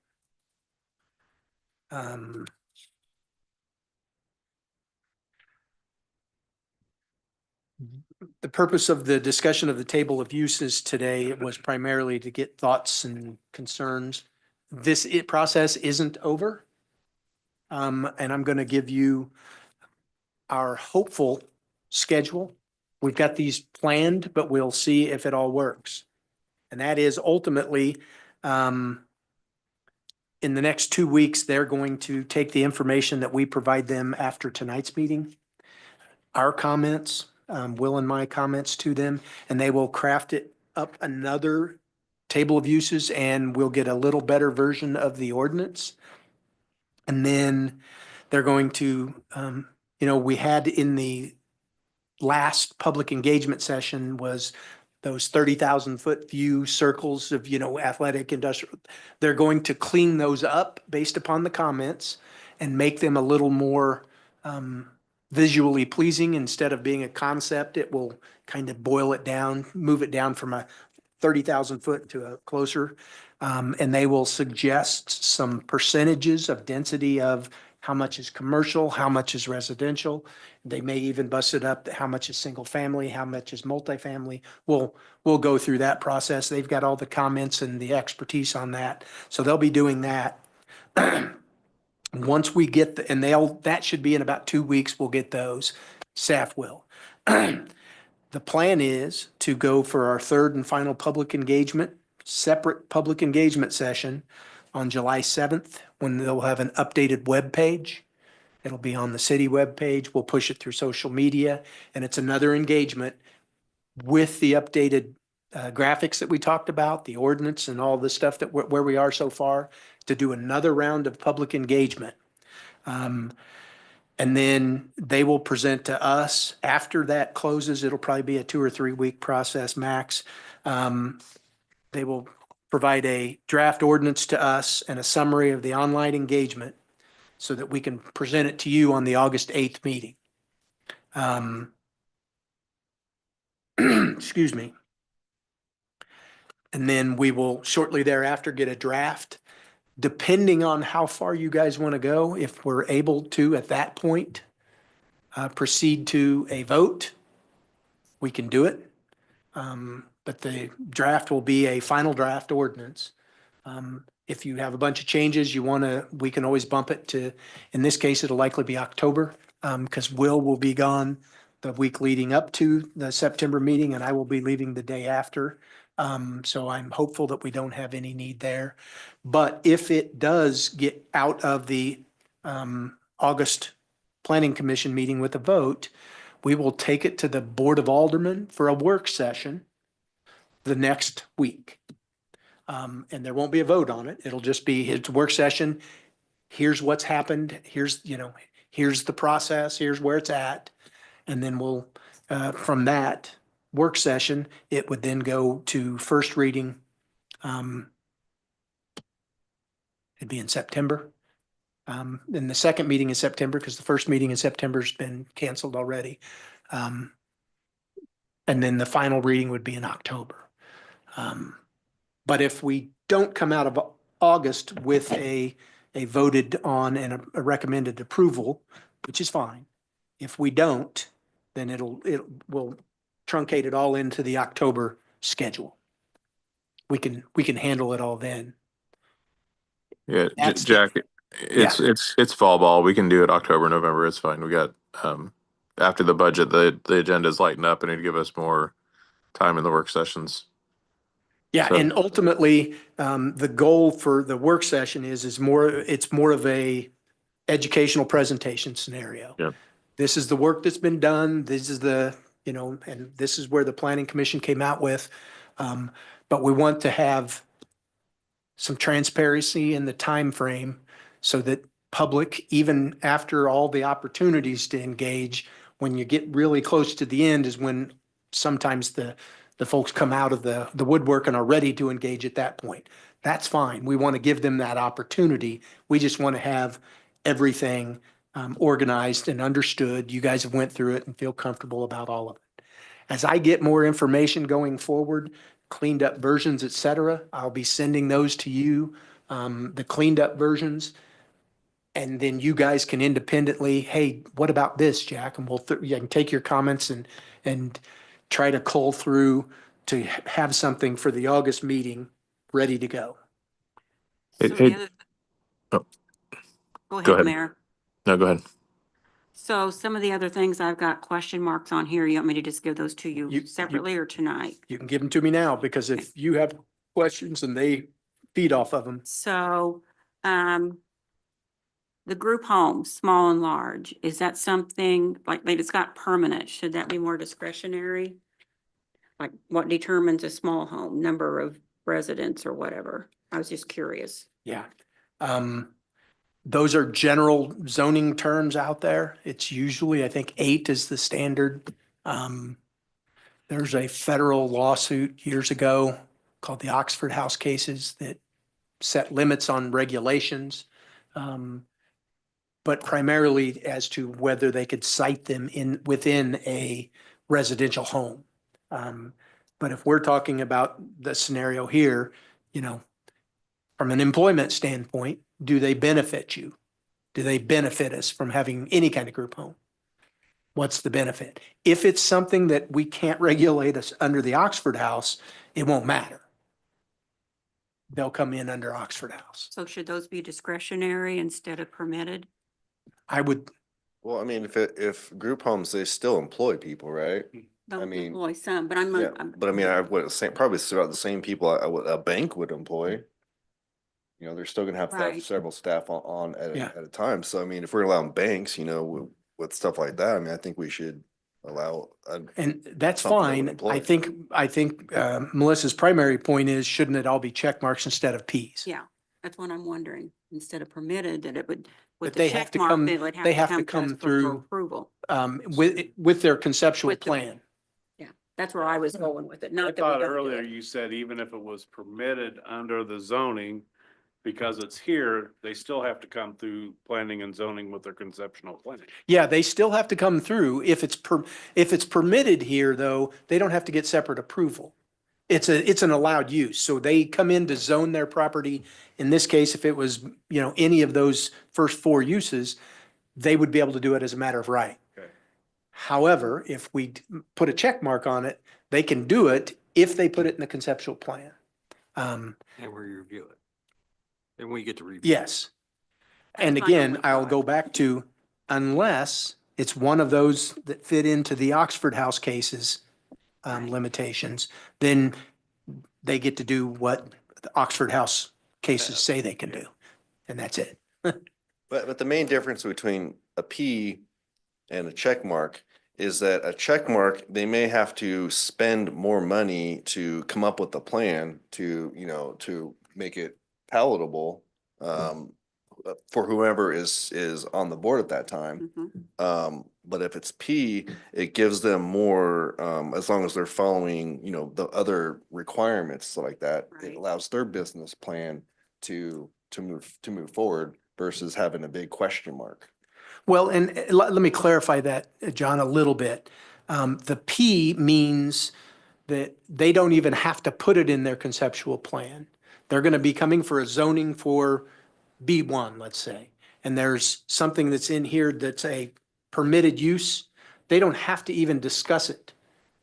The purpose of the discussion of the table of uses today was primarily to get thoughts and concerns. This process isn't over. And I'm going to give you our hopeful schedule. We've got these planned, but we'll see if it all works. And that is ultimately, in the next 2 weeks, they're going to take the information that we provide them after tonight's meeting, our comments, Will and my comments to them, and they will craft it up another table of uses and we'll get a little better version of the ordinance. And then they're going to, we had in the last public engagement session was those 30,000 foot view circles of, athletic, industrial. They're going to clean those up based upon the comments and make them a little more visually pleasing. Instead of being a concept, it will kind of boil it down, move it down from a 30,000 foot to a closer. And they will suggest some percentages of density of how much is commercial, how much is residential. They may even bust it up, how much is single family, how much is multifamily. We'll go through that process. They've got all the comments and the expertise on that. So they'll be doing that. Once we get the, and that should be in about 2 weeks, we'll get those. Staff will. The plan is to go for our third and final public engagement, separate public engagement session on July 7th, when they'll have an updated web page. It'll be on the city webpage. We'll push it through social media, and it's another engagement with the updated graphics that we talked about, the ordinance and all the stuff that where we are so far, to do another round of public engagement. And then they will present to us. After that closes, it'll probably be a 2 or 3 week process max. They will provide a draft ordinance to us and a summary of the online engagement so that we can present it to you on the August 8th meeting. Excuse me. And then we will shortly thereafter get a draft. Depending on how far you guys want to go, if we're able to, at that point, proceed to a vote, we can do it. But the draft will be a final draft ordinance. If you have a bunch of changes you want to, we can always bump it to, in this case, it'll likely be October, because Will be gone the week leading up to the September meeting, and I will be leaving the day after. So I'm hopeful that we don't have any need there. But if it does get out of the August Planning Commission meeting with a vote, we will take it to the Board of Aldermen for a work session the next week. And there won't be a vote on it. It'll just be his work session. Here's what's happened. Here's the process. Here's where it's at. And then we'll, from that work session, it would then go to first reading. It'd be in September. And the second meeting in September, because the first meeting in September has been canceled already. And then the final reading would be in October. But if we don't come out of August with a voted on and a recommended approval, which is fine. If we don't, then it will truncate it all into the October schedule. We can handle it all then. Yeah, That's- Jack, it's fall ball. We can do it October, November. It's fine. We got, after the budget, the agendas lighten up and it'd give us more time in the work sessions. Yeah, So- and ultimately, the goal for the work session it's more of a educational presentation scenario. Yeah. This is the work that's been done. This is and this is where the Planning Commission came out with. But we want to have some transparency in the time frame so that public, even after all the opportunities to engage, when you get really close to the end is when sometimes the folks come out of the woodwork and are ready to engage at that point. That's fine. We want to give them that opportunity. We just want to have everything organized and understood. You guys have went through it and feel comfortable about all of it. As I get more information going forward, cleaned up versions, et cetera, I'll be sending those to you, the cleaned up versions. And then you guys can independently, hey, what about this, Jack? And you can take your comments and try to cull through to have something for the August meeting ready to go. So It- the it- other- oh. Go Go ahead, ahead. Mayor. No, go ahead. So some of the other things I've got question marks on here. You want me to just give those to You- you separately or tonight? You can give them to me now, because if you have questions and they feed off of them. So, the group homes, small and large, is that something like it's got permanent? Should that be more discretionary? Like what determines a small home, number of residents or whatever? I was just curious. Yeah. Those are general zoning terms out there. It's usually, I think 8 is the standard. There's a federal lawsuit years ago called the Oxford House cases that set limits on regulations. But primarily as to whether they could cite them within a residential home. But if we're talking about the scenario here, from an employment standpoint, do they benefit you? Do they benefit us from having any kind of group home? What's the benefit? If it's something that we can't regulate us under the Oxford House, it won't matter. they'll come in under Oxford House. So should those be discretionary instead of permitted? I would, Well, I mean, if group homes, they still employ people, right? They'll mean, employ some, but I'm, Yeah, but I mean, I would say probably about the same people a bank would employ. You know, they're still gonna have to have Right. several staff on Yeah. at a time. So I mean, if we're allowing banks, you know, with stuff like that, I mean, I think we should allow. and that's Something that would fine. employ. I think Melissa's primary point is, shouldn't it all be check marks instead of Ps? yeah, that's what I'm wondering. Instead of permitted, that it would, with But the they have check to mark, come- they would they have to have to come come to us for through- approval. With their conceptual With the- plan. That's where I was going with it, I not that we thought don't do earlier it. you said even if it was permitted under the zoning, because it's here, they still have to come through planning and zoning with their conceptual plan. Yeah, they still have to come through. If it's permitted here, though, they don't have to get separate approval. It's an allowed use. So they come in to zone their property. In this case, if it was, any of those first four uses, they would be able to do it as a matter of right. Okay. However, if we put a check mark on it, they can do it if they put it in the conceptual plan. And we review it. And we get to review. Yes. And That's my again, only I'll thought. go back to, unless it's one of those that fit into the Oxford House cases, Right. limitations, then they get to do what the Oxford House cases say they can do. And that's it. But the main difference between a P and a check mark is that a check mark, they may have to spend more money to come up with a plan to, to make it palatable for whoever is on the board at that time. Mhm. But if it's P, it gives them more, as long as they're following, the other requirements, so like that. It Right. allows their business plan to move forward versus having a big question mark. Well, and let me clarify that, John, a little bit. The P means that they don't even have to put it in their conceptual plan. They're going to be coming for a zoning for B1, let's say. And there's something that's in here that's a permitted use. They don't have to even discuss it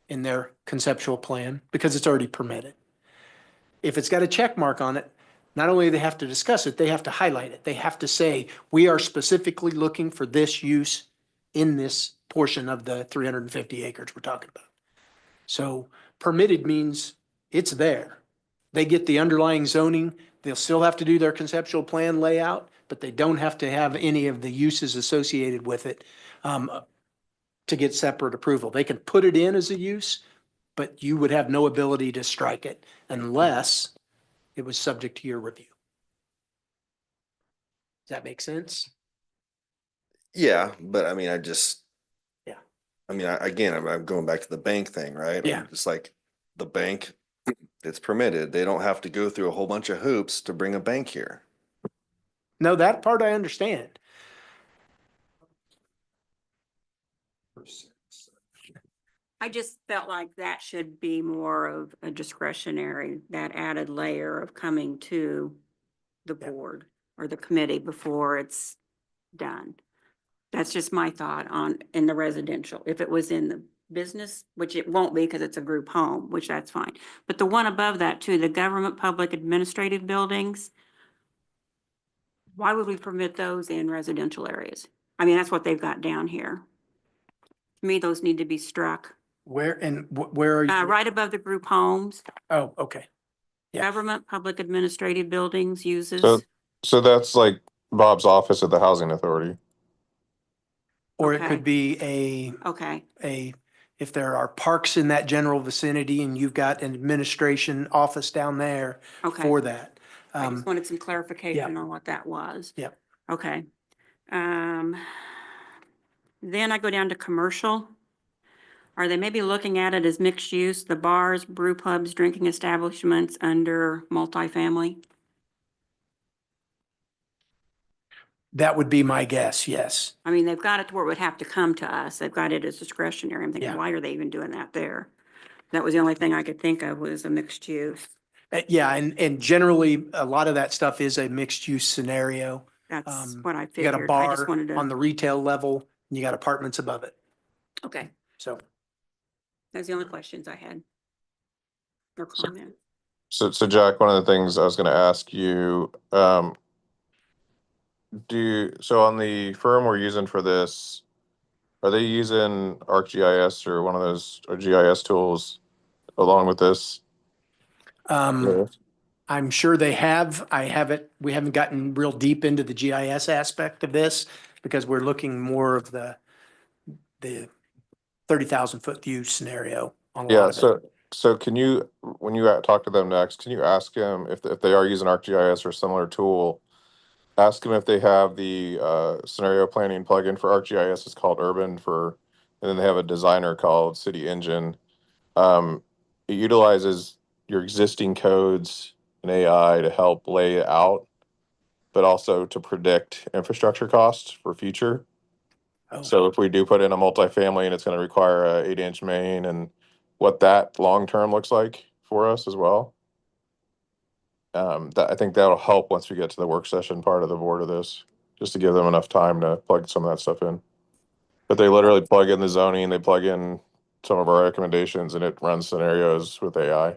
in their conceptual plan because it's already permitted. If it's got a check mark on it, not only do they have to discuss it, they have to highlight it. They have to say, we are specifically looking for this use in this portion of the 350 acres we're talking about. So permitted means it's there. They get the underlying zoning. They'll still have to do their conceptual plan layout, but they don't have to have any of the uses associated with it to get separate approval. They can put it in as a use, but you would have no ability to strike it unless it was subject to your review. Does that make sense? Yeah, but I mean, Yeah. I mean, again, I'm going back to the bank thing, right? Yeah. It's like the bank, it's permitted. They don't have to go through a whole bunch of hoops to bring a bank here. No, that part I understand. I just felt like that should be more of a discretionary, that added layer of coming to the Yeah. board or the committee before it's done. That's just my thought in the residential. If it was in the business, which it won't be because it's a group home, which that's fine. But the one above that too, the government public administrative buildings, why would we permit those in residential areas? I mean, that's what they've got down here. To me, those need to be struck. Where where are you? Right above the group homes, Oh, okay. Yeah. government, public administrative buildings uses. So that's like Bob's office at the Housing Authority. Or it Okay. could be Okay, if there are parks in that general vicinity and you've got an administration office down there okay. for that. I just wanted some clarification on what that was. Yep. Okay. Then I go down to commercial. Are they maybe looking at it as mixed use, the bars, brew pubs, drinking establishments under multifamily? That would be my guess, yes. I mean, they've got it to where it would have to come to us. They've got it as discretionary. I'm thinking, Yeah. why are they even doing that there? That was the only thing I could think of was a mixed use. Yeah, and generally, a lot of that stuff is a mixed use scenario. That's what I You figured. got a I just bar wanted on to, the retail level, and you got apartments above it. okay, So, that's the only questions I had. Or comment. So Jack, one of the things I was gonna ask you, so on the firm we're using for this, are they using ArcGIS or one of those or GIS tools along with this? I'm sure they have. We haven't gotten real deep into the GIS aspect of this because we're looking more of the 30,000 foot view scenario on a lot Yeah, of it. so can you, when you talk to them next, can you ask them if they are using ArcGIS or similar tool? Ask them if they have the scenario planning plugin for ArcGIS. It's called Urban and then they have a designer called City Engine. It utilizes your existing codes and AI to help lay it out, but also to predict infrastructure costs for future. Oh. So if we do put in a multifamily and it's gonna require a 8-inch main and what that long-term looks like for us as well. I think that'll help once we get to the work session part of the board of this, just to give them enough time to plug some of that stuff in. But they literally plug in the zoning, they plug in some of our recommendations and it runs scenarios with AI.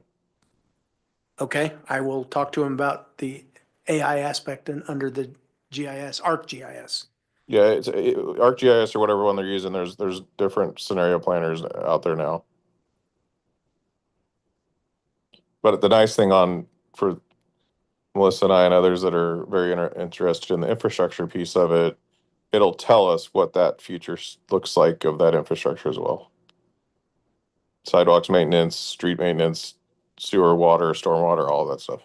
Okay, I will talk to him about the AI aspect and under the GIS, ArcGIS. Yeah, ArcGIS or whatever one they're using, there's different scenario planners out there now. But the nice thing for Melissa and I and others that are very interested in the infrastructure piece of it, it'll tell us what that future looks like of that infrastructure as well. Sidewalks maintenance, street maintenance, sewer, water, stormwater, all that stuff.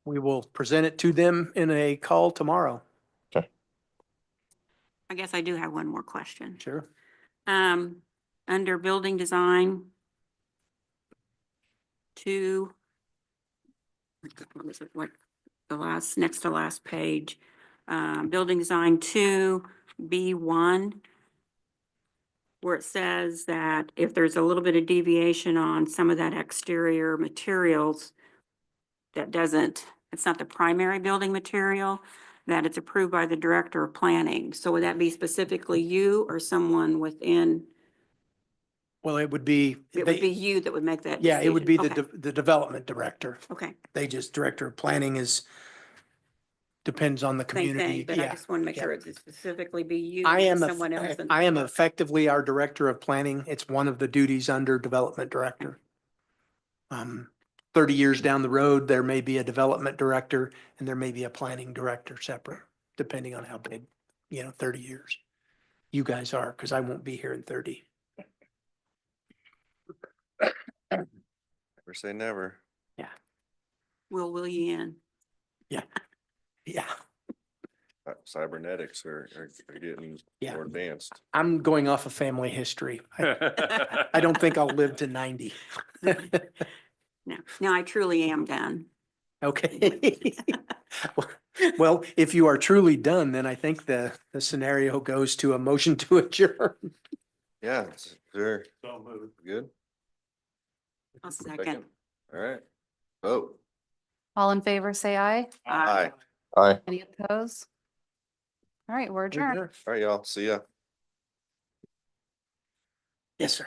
We will present it to them in a call tomorrow. I guess I do have one more question. Sure. Under building design. What was it, like next to last page, building design 2B1. Where it says that if there's a little bit of deviation on some of that exterior materials, it's not the primary building material, that it's approved by the director of planning. So would that be specifically you or someone within? Well, it would be. It would be you that would make that Yeah, it would be decision. the development director. Okay, Director of planning depends on the same community. thing, but I Yeah. just want to make yeah. sure it's specifically be you I or am, someone else. I am effectively our director of planning. It's one of the duties under development director. 30 years down the road, there may be a development director and there may be a planning director separate, depending on how big, 30 years you guys are, because I won't be here in 30. Never say never. Will you in? Yeah, Cybernetics are getting Yeah. more advanced. I'm going off of family history. I don't think I'll live to 90. No, I truly am done. Okay. Well, if you are truly done, then I think the scenario goes to a motion to adjourn. Yeah, sure. So moved. Good. I'll second. All right. Vote. All in favor, say aye. Aye. Aye. Any opposed? All right, we're adjourned. All right, y'all. See ya. Yes, sir.